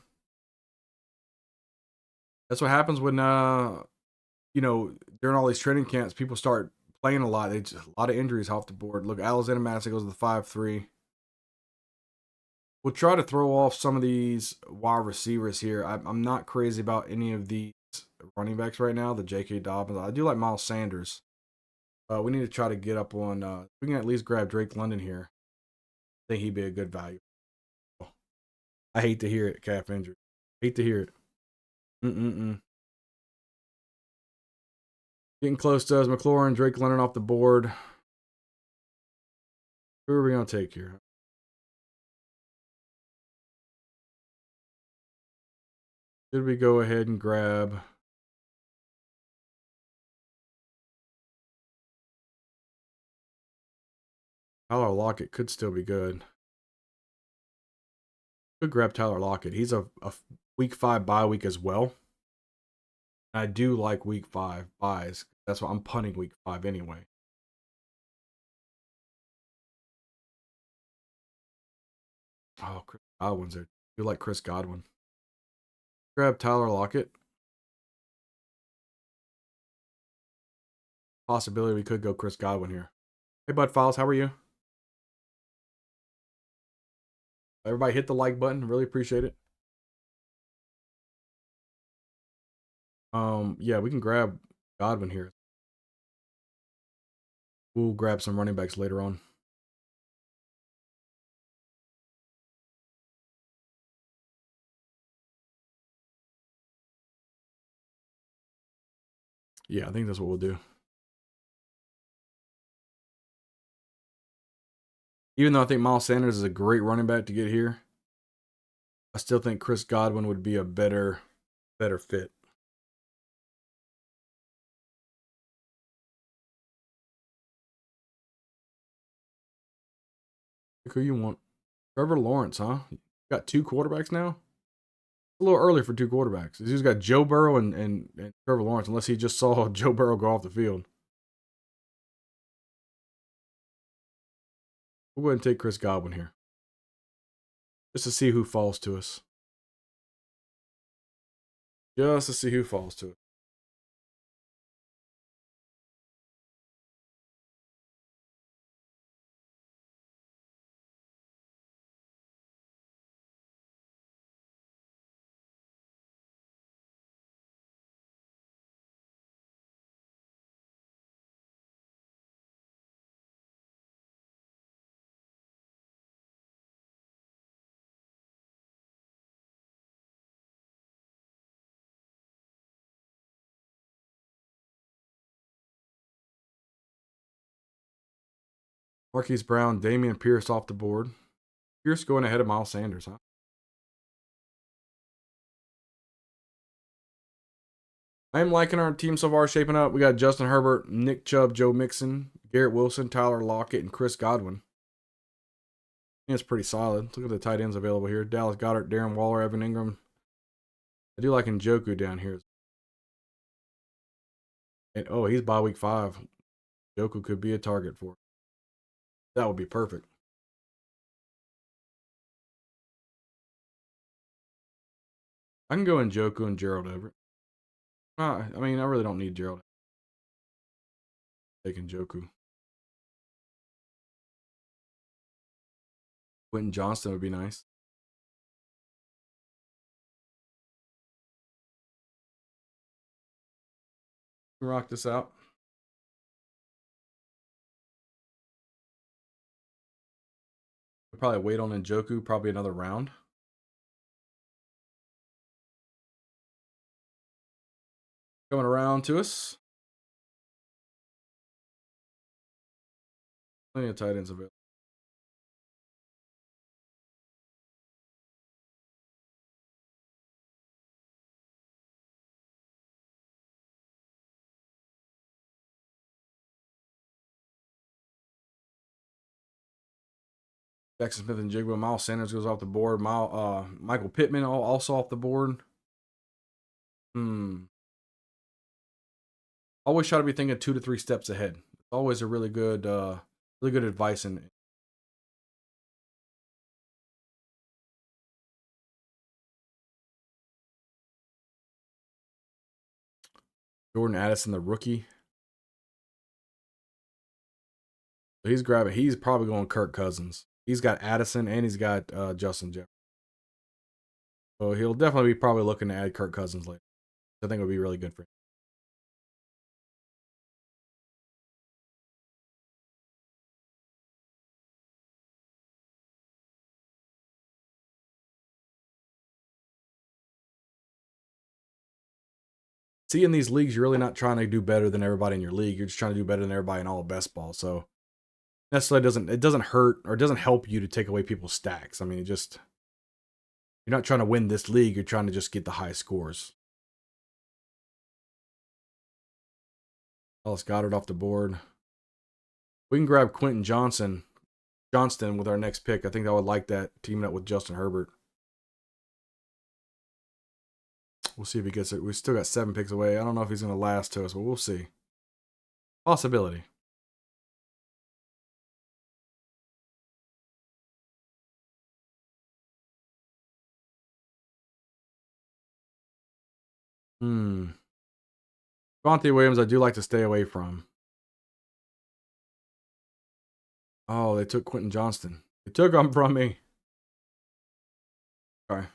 S1: That's what happens when, during all these training camps, people start playing a lot. They just a lot of injuries off the board. Look, Alexander Madison goes to the 5-3. We'll try to throw off some of these wide receivers here. I'm not crazy about any of these running backs right now. The J.K. Dobbins. I do like Miles Sanders. We need to try to get up on. We can at least grab Drake London here. I think he'd be a good value. I hate to hear it, calf injury. Hate to hear it. Getting close to us. McLaurin, Drake London off the board. Who are we going to take here? Should we go ahead and grab Tyler Lockett? Could still be good. Could grab Tyler Lockett. He's a week 5 bye week as well. I do like week 5 buys. That's why I'm punting week 5 anyway. Oh, Chris Godwin's there. You like Chris Godwin. Grab Tyler Lockett. Possibility we could go Chris Godwin here. Hey, Bud Files, how are you? Everybody hit the like button. Really appreciate it. Yeah, we can grab Godwin here. We'll grab some running backs later on. Yeah, I think that's what we'll do. Even though I think Miles Sanders is a great running back to get here, I still think Chris Godwin would be a better fit. Who you want? Trevor Lawrence, huh? You got 2 quarterbacks now? A little early for 2 quarterbacks. He's got Joe Burrow and Trevor Lawrence, unless he just saw Joe Burrow go off the field. We'll go ahead and take Chris Godwin here. Just to see who falls to us. Just to see who falls to it. Marquise Brown, Damian Pierce off the board. Pierce going ahead of Miles Sanders, huh? I am liking our team so far shaping up. We got Justin Herbert, Nick Chubb, Joe Mixon, Garrett Wilson, Tyler Lockett, and Chris Godwin. I think it's pretty solid. Look at the tight ends available here. Dallas Goedert, Darren Waller, Evan Ingram. I do like Njoku down here. And oh, he's by week 5. Njoku could be a target for it. That would be perfect. I can go Njoku and Gerald Everett. I mean, I really don't need Gerald. Taking Njoku. Quentin Johnston would be nice. Rock this out. We'll probably wait on Njoku, probably another round. Coming around to us. Plenty of tight ends available. Jackson Smith and Jigba. Miles Sanders goes off the board. Michael Pittman also off the board. Always try to be thinking 2 to 3 steps ahead. It's always a really good advice. And Jordan Addison, the rookie. He's grabbing. He's probably going Kirk Cousins. He's got Addison and he's got Justin Jefferson. So he'll definitely be probably looking to add Kirk Cousins later. I think it would be really good for him. See, in these leagues, you're really not trying to do better than everybody in your league. You're just trying to do better than everybody in all of best ball. So necessarily doesn't hurt or doesn't help you to take away people's stacks. I mean, you're not trying to win this league. You're trying to just get the high scores. Dallas Goddard off the board. We can grab Quentin Johnston with our next pick. I think I would like that teaming up with Justin Herbert. We'll see if he gets it. We still got 7 picks away. I don't know if he's going to last to us, but we'll see. Possibility. Devontae Williams, I do like to stay away from. Oh, they took Quentin Johnston. They took him from me. Okay.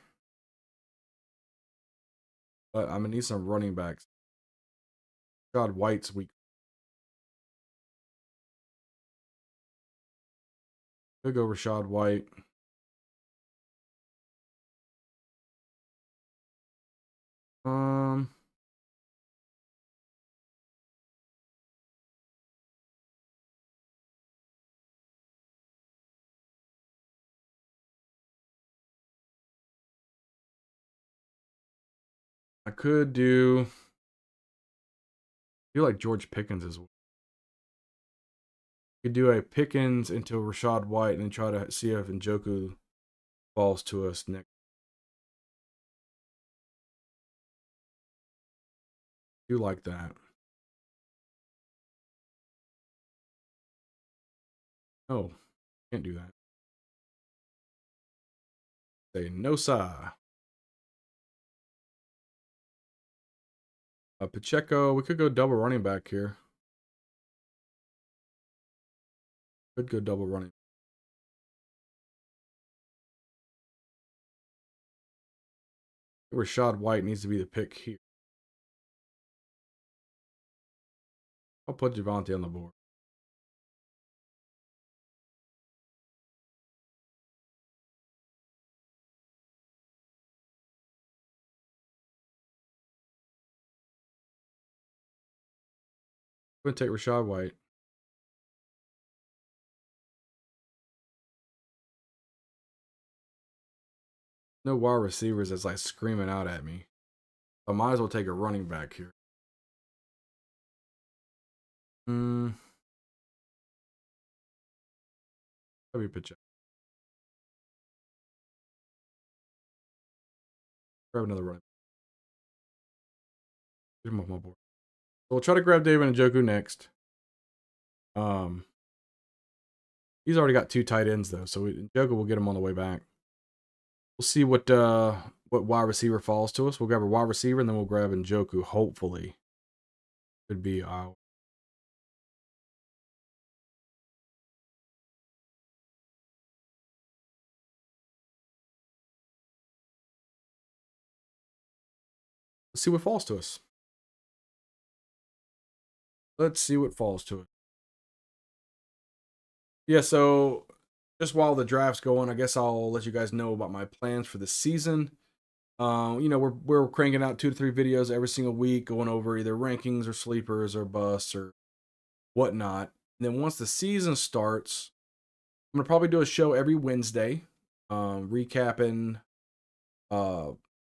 S1: But I'm going to need some running backs. God, White's weak. Could go Rashad White. I could do like George Pickens as well. Could do a Pickens into Rashad White and then try to see if Njoku falls to us next. Do like that. Oh, can't do that. Say no, sir. Pacheco, we could go double running back here. Could go double running. Rashad White needs to be the pick here. I'll put Javonte on the board. I'm going to take Rashad White. No wide receivers that's like screaming out at me. I might as well take a running back here. That'd be Pacheco. Grab another running. Get him off my board. So we'll try to grab David Njoku next. He's already got 2 tight ends though, so Njoku will get him on the way back. We'll see what wide receiver falls to us. We'll grab a wide receiver and then we'll grab Njoku. Hopefully, could be our. Let's see what falls to us. Let's see what falls to it. Yeah, so just while the draft's going, I guess I'll let you guys know about my plans for the season. We're cranking out 2 to 3 videos every single week, going over either rankings or sleepers or busts or whatnot. And then once the season starts, I'm gonna probably do a show every Wednesday, recapping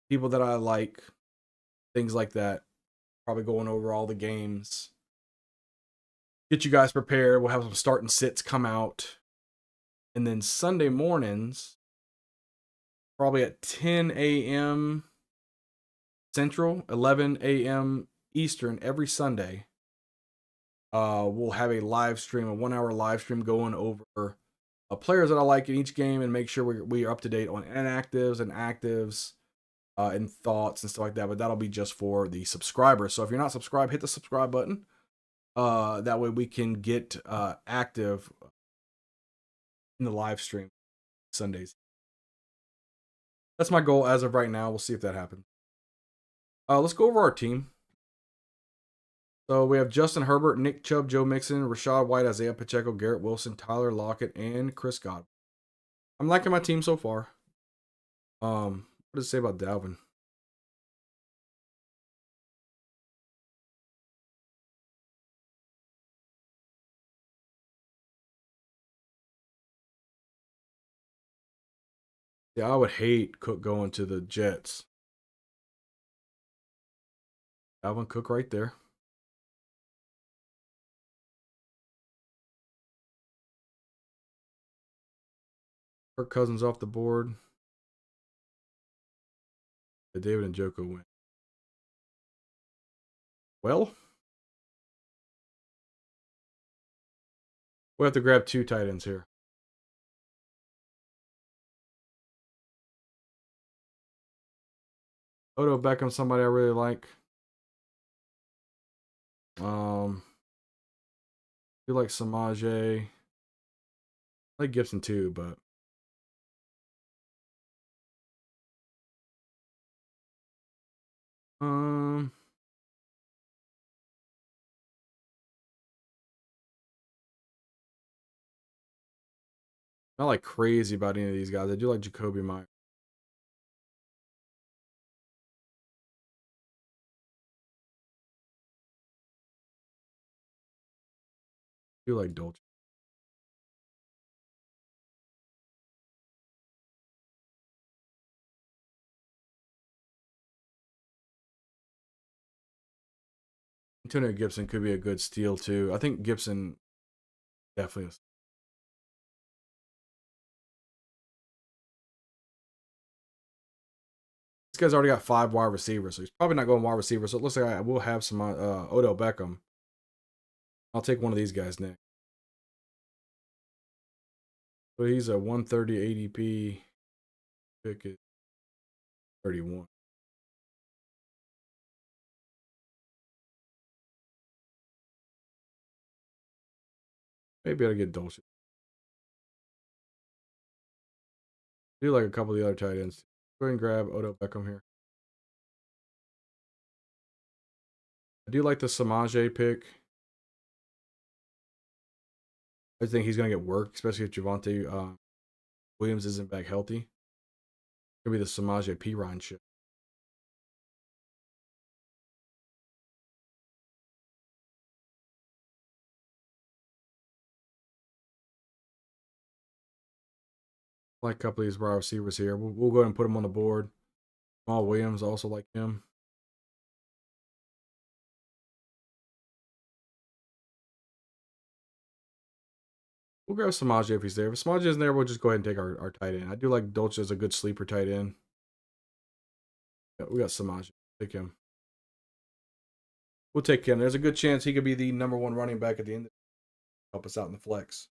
S1: people that I like, things like that. Probably going over all the games. Get you guys prepared. We'll have some start and sits come out. And then Sunday mornings, probably at 10 a.m. Central, 11 a.m. Eastern every Sunday, we'll have a live stream, a 1-hour live stream going over players that I like in each game and make sure we are up to date on inactives and actives and thoughts and stuff like that. But that'll be just for the subscribers. So if you're not subscribed, hit the subscribe button. That way we can get active in the live stream Sundays. That's my goal as of right now. We'll see if that happens. Let's go over our team. So we have Justin Herbert, Nick Chubb, Joe Mixon, Rashad White, Isaiah Pacheco, Garrett Wilson, Tyler Lockett, and Chris Godwin. I'm liking my team so far. What does it say about Dalvin? Yeah, I would hate Cook going to the Jets. Dalvin Cook right there. Kirk Cousins off the board. The David and Joko win. Well, we have to grab 2 tight ends here. Odo Beckham, somebody I really like. I do like Samaje. I like Gibson too, but not like crazy about any of these guys. I do like Jacoby Myers. I do like Dolce. Antonio Gibson could be a good steal too. I think Gibson definitely is. This guy's already got 5 wide receivers, so he's probably not going wide receiver. So it looks like I will have some Odell Beckham. I'll take one of these guys next. But he's a 130 ADP. Pick is 31. Maybe I'll get Dolce. I do like a couple of the other tight ends. Go ahead and grab Odell Beckham here. I do like the Samaje pick. I think he's going to get work, especially if Javonte Williams isn't back healthy. Could be the Samaje P. Ryan shit. Like a couple of these wide receivers here. We'll go ahead and put them on the board. Jamal Williams, also like him. We'll grab Samaje if he's there. If Samaje isn't there, we'll just go ahead and take our tight end. I do like Dolce as a good sleeper tight end. Yeah, we got Samaje. Take him. We'll take him. There's a good chance he could be the #1 running back at the end. Help us out in the flex.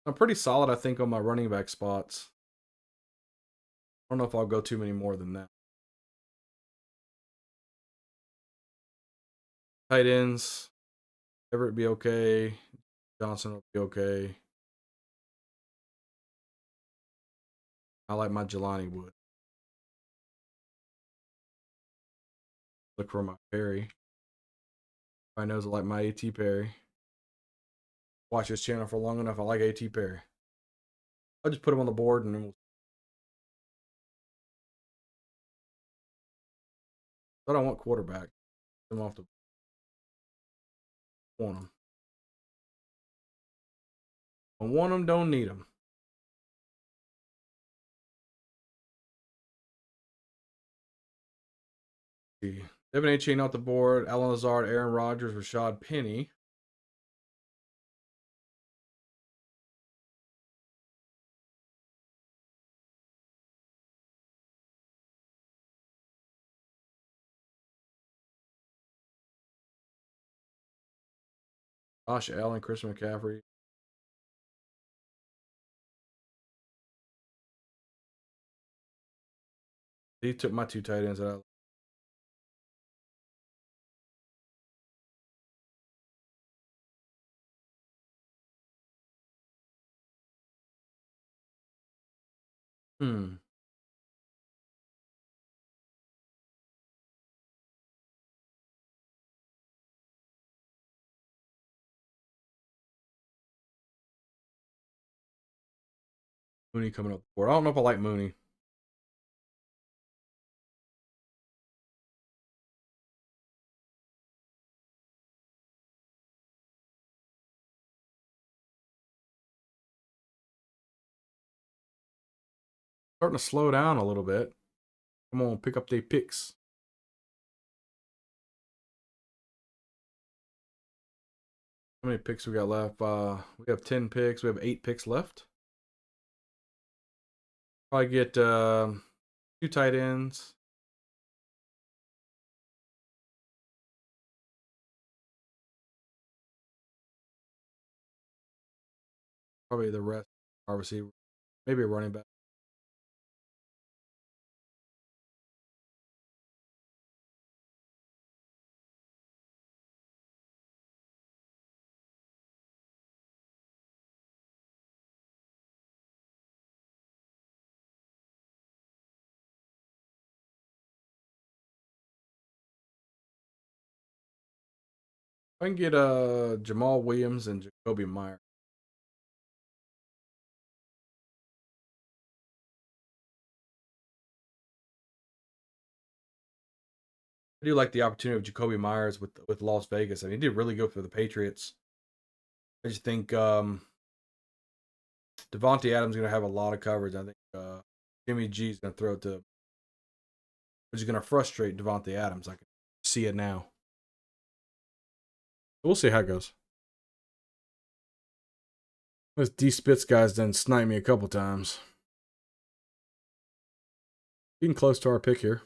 S1: I'm pretty solid, I think, on my running back spots. I don't know if I'll go too many more than that. Tight ends. Everett be okay. Johnson will be okay. I like my Jelani Wood. Look for my Perry. I knows I like my AT Perry. Watch this channel for long enough. I like AT Perry. I'll just put him on the board and then we'll. But I want quarterback. Them off the. Want them. I want them. Don't need them. See. Devin A. Chain off the board. Alan Lazard, Aaron Rodgers, Rashad Penny. Josh Allen, Chris McCaffrey. He took my 2 tight ends out. Hmm. Mooney coming up the board. I don't know if I like Mooney. Starting to slow down a little bit. Come on, pick up their picks. How many picks we got left? We have 10 picks. We have 8 picks left. Probably get 2 tight ends. Probably the rest wide receiver. Maybe a running back. I can get Jamal Williams and Jacoby Meyer. I do like the opportunity of Jacoby Myers with Las Vegas. I mean, he did really good for the Patriots. I just think Devontae Adams is going to have a lot of coverage. I think Jimmy G is going to throw it to, which is going to frustrate Devontae Adams. I can see it now. We'll see how it goes. This D Spitz guy's done snipe me a couple times. Getting close to our pick here.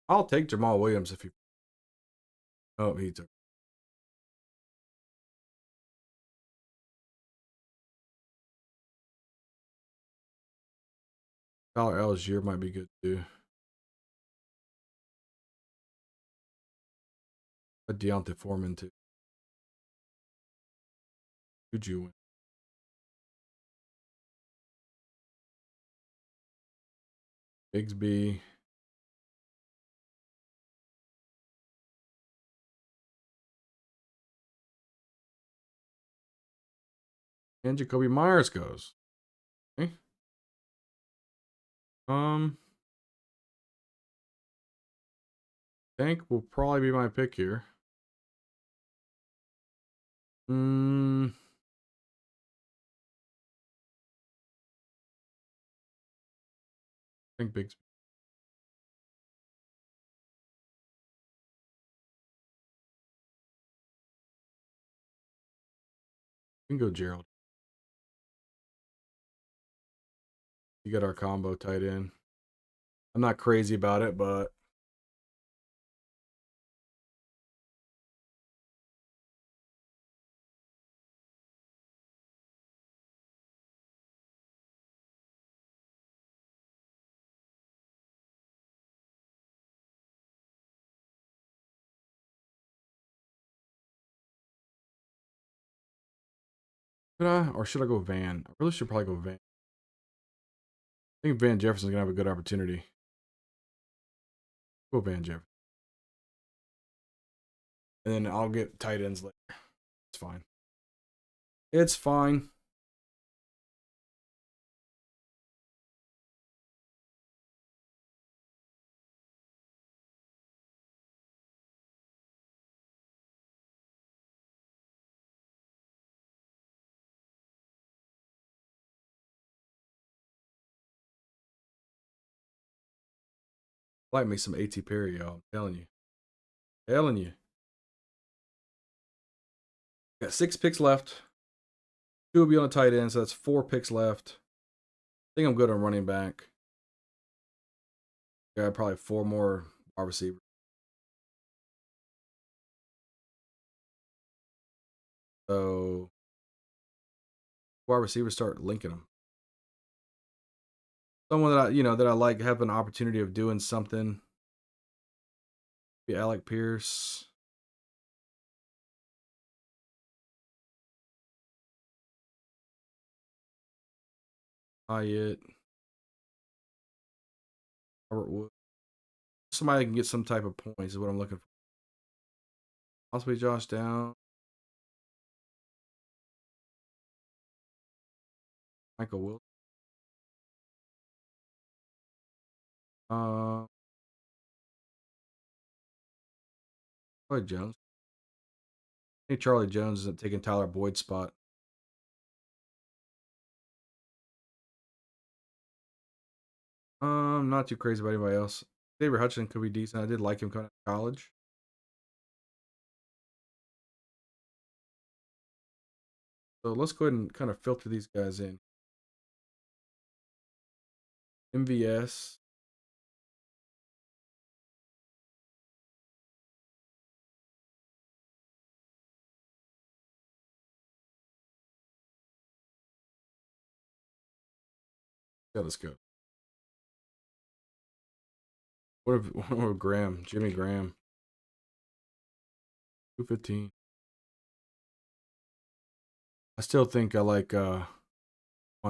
S1: I'll take Jamal Williams if you. Oh, he took. Tyler Algier might be good too. A Deontay Foreman too. Who'd you win? Bigsby. And Jacoby Myers goes. Okay. Tank will probably be my pick here. I think Bigsby. We can go Gerald. You got our combo tight end. I'm not crazy about it, but should I or should I go Van? I really should probably go Van. I think Van Jefferson's gonna have a good opportunity. Go Van Jefferson. And then I'll get tight ends later. It's fine. It's fine. Like me some AT Perry, y'all. I'm telling you. Telling you. Got 6 picks left. 2 will be on a tight end, so that's 4 picks left. I think I'm good on running back. Got probably 4 more wide receivers. So wide receivers start linking them. Someone that I like have an opportunity of doing something. Alec Pierce. Hyatt. Robert Wood. Somebody that can get some type of points is what I'm looking for. Possibly Josh Down. Michael Wilson. Uh, Charlie Jones. I think Charlie Jones isn't taking Tyler Boyd's spot. Not too crazy about anybody else. David Hutchinson could be decent. I did like him coming out of college. So let's go ahead and kind of filter these guys in. MVS. Yeah, let's go. What if Graham? Jimmy Graham. 215. I still think I like Juwan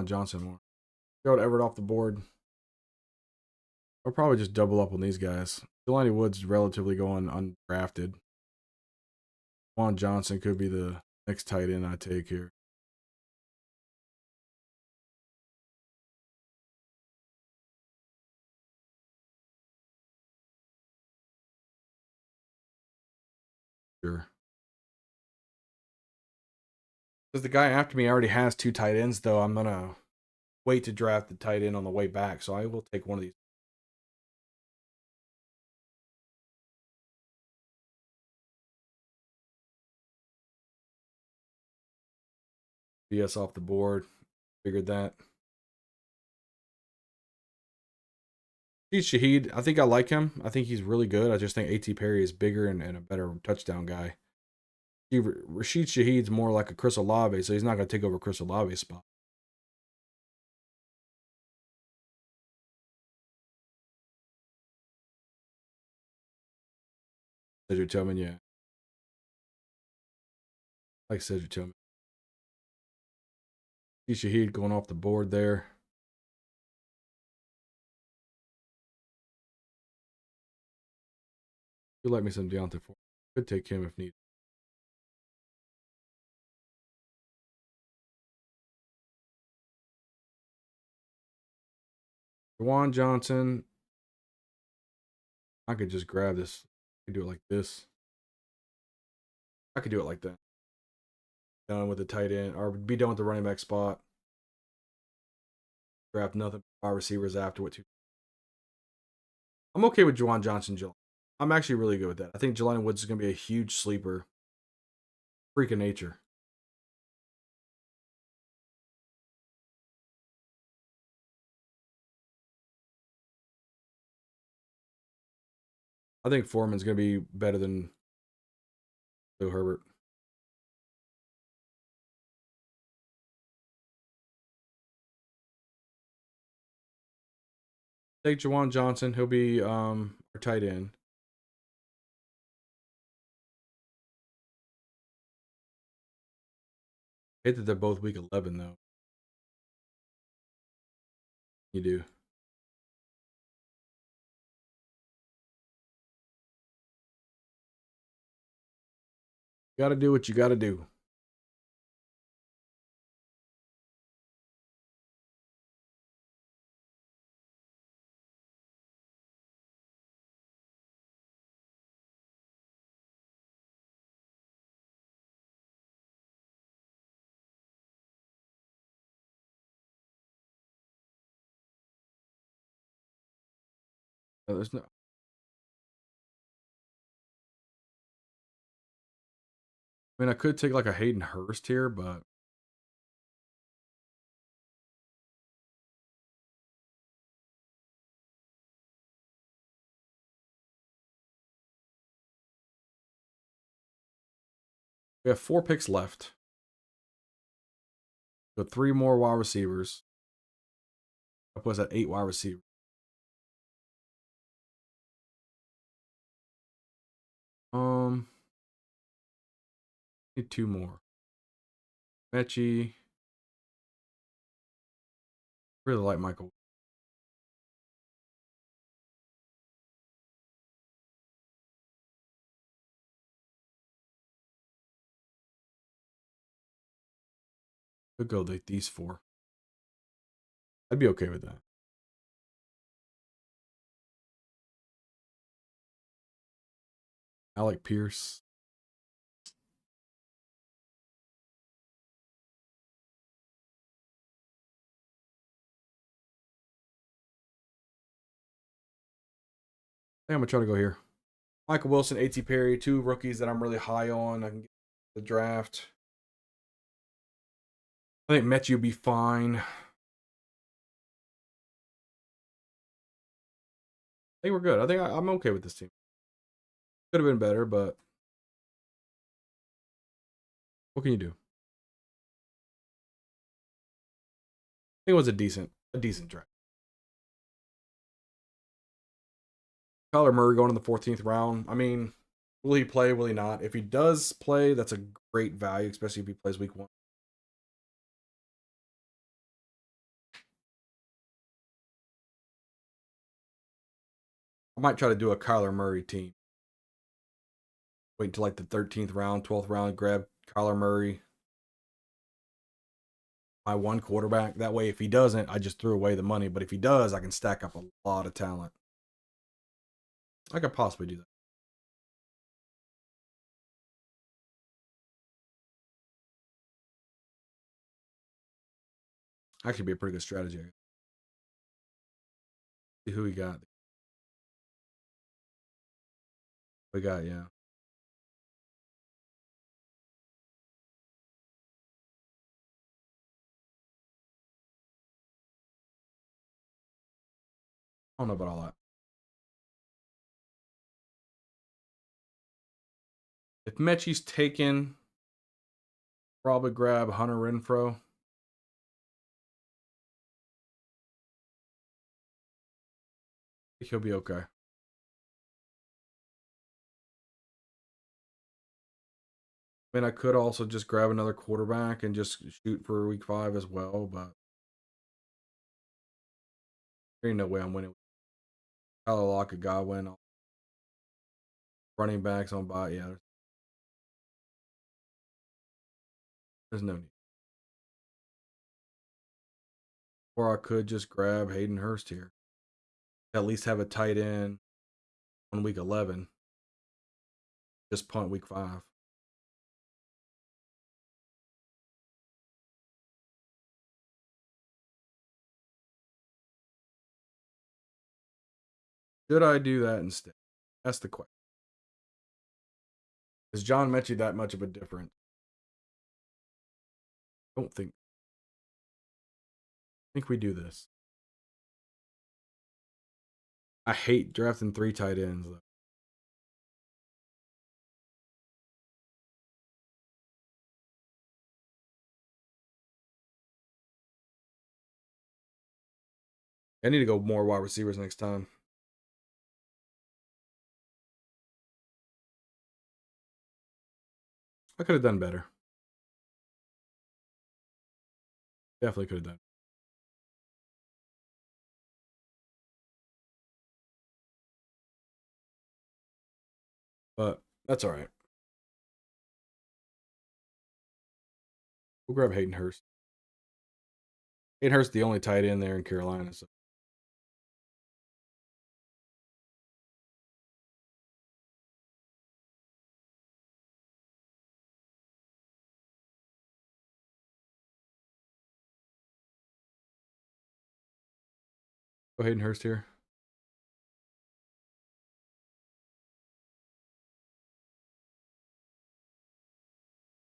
S1: Johnson more. Go to Everett off the board. I'll probably just double up on these guys. Jelani Woods relatively going undrafted. Juwan Johnson could be the next tight end I take here. Sure. Because the guy after me already has 2 tight ends, though, I'm going to wait to draft the tight end on the way back. So I will take one of these. BS off the board. Figured that. He's Shaheed. I think I like him. I think he's really good. I just think A.T. Perry is bigger and a better touchdown guy. Rashid Shaheed's more like a Chris Olave, so he's not going to take over Chris Olave's spot. Cedric Tillman, yeah. I like Cedric Tillman. Shaheed going off the board there. You like me some Deontay Ford. Could take him if needed. Juwan Johnson. I could just grab this. I could do it like this. I could do it like that. Done with the tight end, or be done with the running back spot. Draft nothing but wide receivers after what two. I'm okay with Juwan Johnson, Jelani. I'm actually really good with that. I think Jelani Woods is going to be a huge sleeper. Freak of nature. I think Foreman's going to be better than Joe Herbert. Take Juwan Johnson. He'll be our tight end. I hate that they're both week 11, though. You do. Got to do what you got to do. There's no. I mean, I could take like a Hayden Hurst here, but we have 4 picks left. So 3 more wide receivers. That was at 8 wide receivers. Need two more. Mechie. Really like Michael. Could go like these four. I'd be okay with that. Alec Pierce. I think I'm gonna try to go here. Michael Wilson, A.T. Perry, two rookies that I'm really high on. I can get the draft. I think Mechie will be fine. I think we're good. I think I'm okay with this team. Could have been better, but what can you do? I think it was a decent draft. Kyler Murray going in the 14th round. I mean, will he play? Will he not? If he does play, that's a great value, especially if he plays week 1. I might try to do a Kyler Murray team. Wait until like the 13th round, 12th round, grab Kyler Murray, my one quarterback. That way, if he doesn't, I just threw away the money. But if he does, I can stack up a lot of talent. I could possibly do that. Actually, be a pretty good strategy. See who we got. We got, yeah. I don't know about all that. If Mechie's taken, probably grab Hunter Renfro. I think he'll be okay. I mean, I could also just grab another quarterback and just shoot for week 5 as well, but there ain't no way I'm winning. Tyler Lockett, Godwin, running backs on bye. Yeah, there's no need. Or I could just grab Hayden Hurst here. At least have a tight end on week 11. Just punt week 5. Should I do that instead? That's the question. Is John Mechie that much of a difference? I don't think. I think we do this. I hate drafting 3 tight ends though. I need to go more wide receivers next time. I could have done better. Definitely could have done. But that's all right. We'll grab Hayden Hurst. Hayden Hurst the only tight end there in Carolina. So go Hayden Hurst here.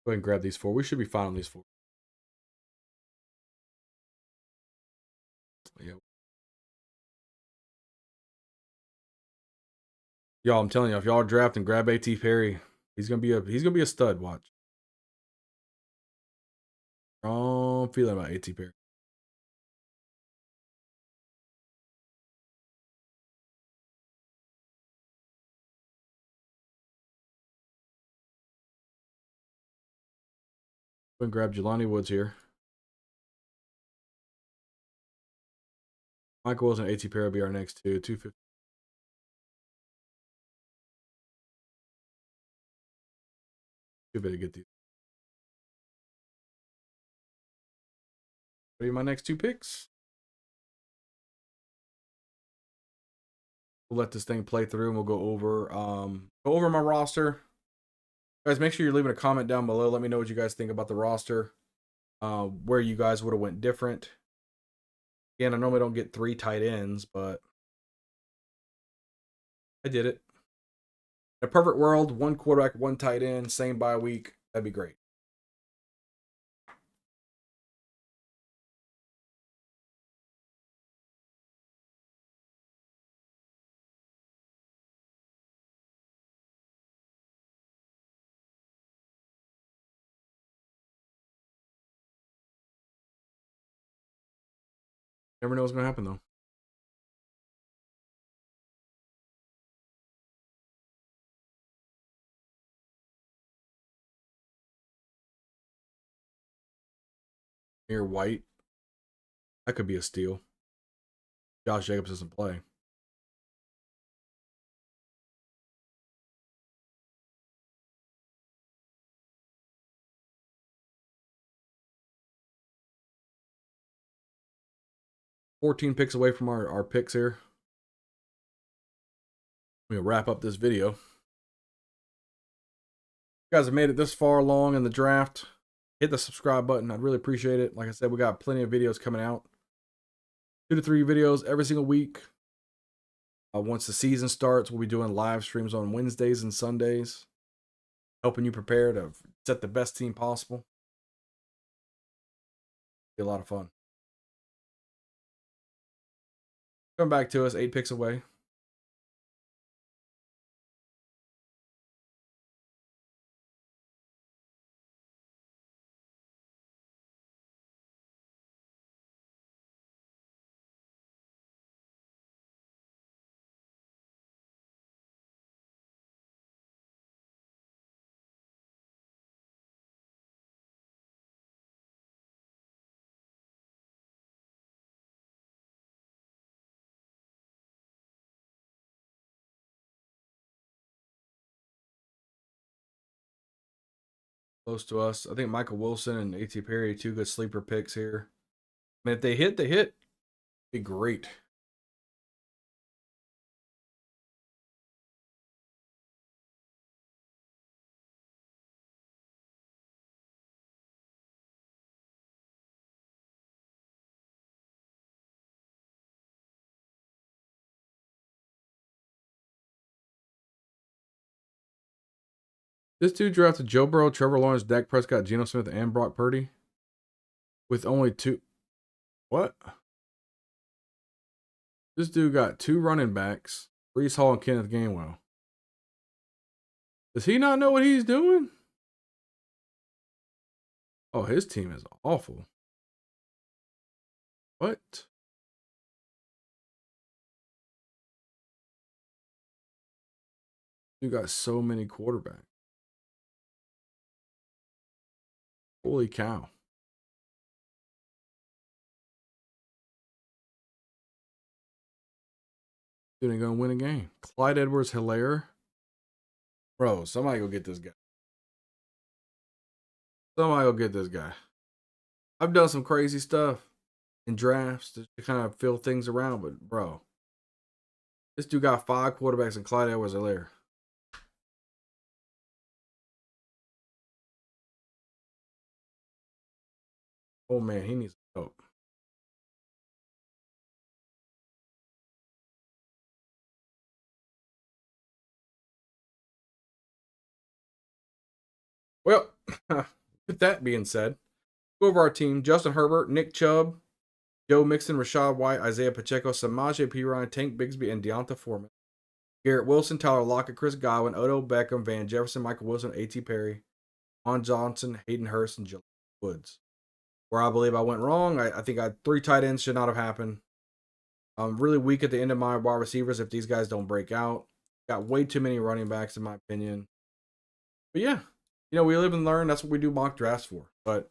S1: Go ahead and grab these 4. We should be fine on these 4. Yeah. Y'all, I'm telling you, if y'all are drafting, grab A.T. Perry. He's gonna be a stud. Watch. Strong feeling about A.T. Perry. and grab Jelani Woods here. Michael Wilson, AT Perry will be our next two. 250. You better get these. What are my next two picks? We'll let this thing play through and we'll go over my roster. Guys, make sure you're leaving a comment down below. Let me know what you guys think about the roster. Where you guys would have went different. Again, I normally don't get 3 tight ends, but I did it. In a perfect world, 1 quarterback, 1 tight end, same bye week. That'd be great. Never know what's going to happen, though. Here, White. That could be a steal. Josh Jacobs doesn't play. $14 picks away from our picks here. We'll wrap up this video. You guys have made it this far along in the draft. Hit the subscribe button. I'd really appreciate it. Like I said, we got plenty of videos coming out. 2 to 3 videos every single week. Once the season starts, we'll be doing live streams on Wednesdays and Sundays, helping you prepare to set the best team possible. Be a lot of fun. Come back to us, 8 picks away. Close to us. I think Michael Wilson and AT Perry, 2 good sleeper picks here. I mean, if they hit, they hit. Be great. This dude drafted Joe Burrow, Trevor Lawrence, Dak Prescott, Geno Smith, and Brock Purdy with only 2. What? This dude got 2 running backs, Breece Hall and Kenneth Gainwell. Does he not know what he's doing? Oh, his team is awful. What? You got so many quarterbacks. Holy cow. Dude ain't gonna win a game. Clyde Edwards-Helaire. Bro, somebody go get this guy. Somebody go get this guy. I've done some crazy stuff in drafts to kind of fill things around, but bro, this dude got 5 quarterbacks and Clyde Edwards-Helaire. Oh man, he needs help. Well, with that being said, go over our team. Justin Herbert, Nick Chubb, Joe Mixon, Rashad White, Isaiah Pacheco, Samaje Perine, Tank Bigsby, and Deonta Foreman. Garrett Wilson, Tyler Lockett, Chris Godwin, Odell Beckham, Van Jefferson, Michael Wilson, A.T. Perry, Juan Johnson, Hayden Hurst, and Jelani Woods. Where I believe I went wrong, I think 3 tight ends should not have happened. I'm really weak at the end of my wide receivers if these guys don't break out. Got way too many running backs, in my opinion. But yeah, we live and learn. That's what we do mock drafts for. But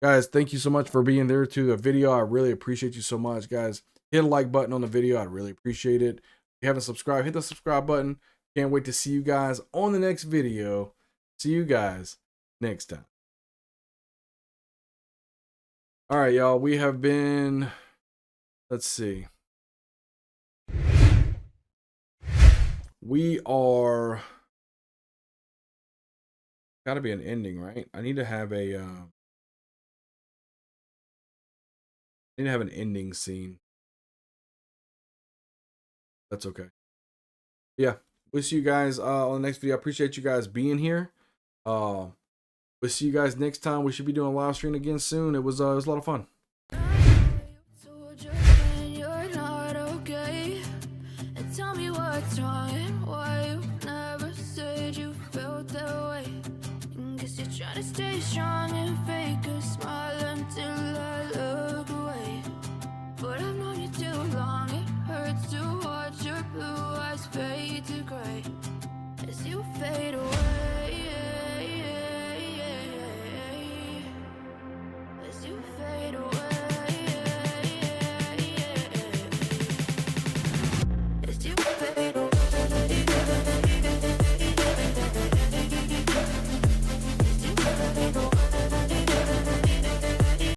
S1: guys, thank you so much for being there to the video. I really appreciate you so much, guys. Hit a like button on the video. I'd really appreciate it. If you haven't subscribed, hit the subscribe button. Can't wait to see you guys on the next video. See you guys next time. All right, y'all. We have been, let's see. We are, gotta be an ending, right? I need to have a, I need to have an ending scene. That's okay. Yeah. We'll see you guys on the next video. I appreciate you guys being here. We'll see you guys next time. We should be doing a live stream again soon. It was a lot of fun. Tell me what's wrong and why you never said you felt that way. Guess you're trying to stay strong and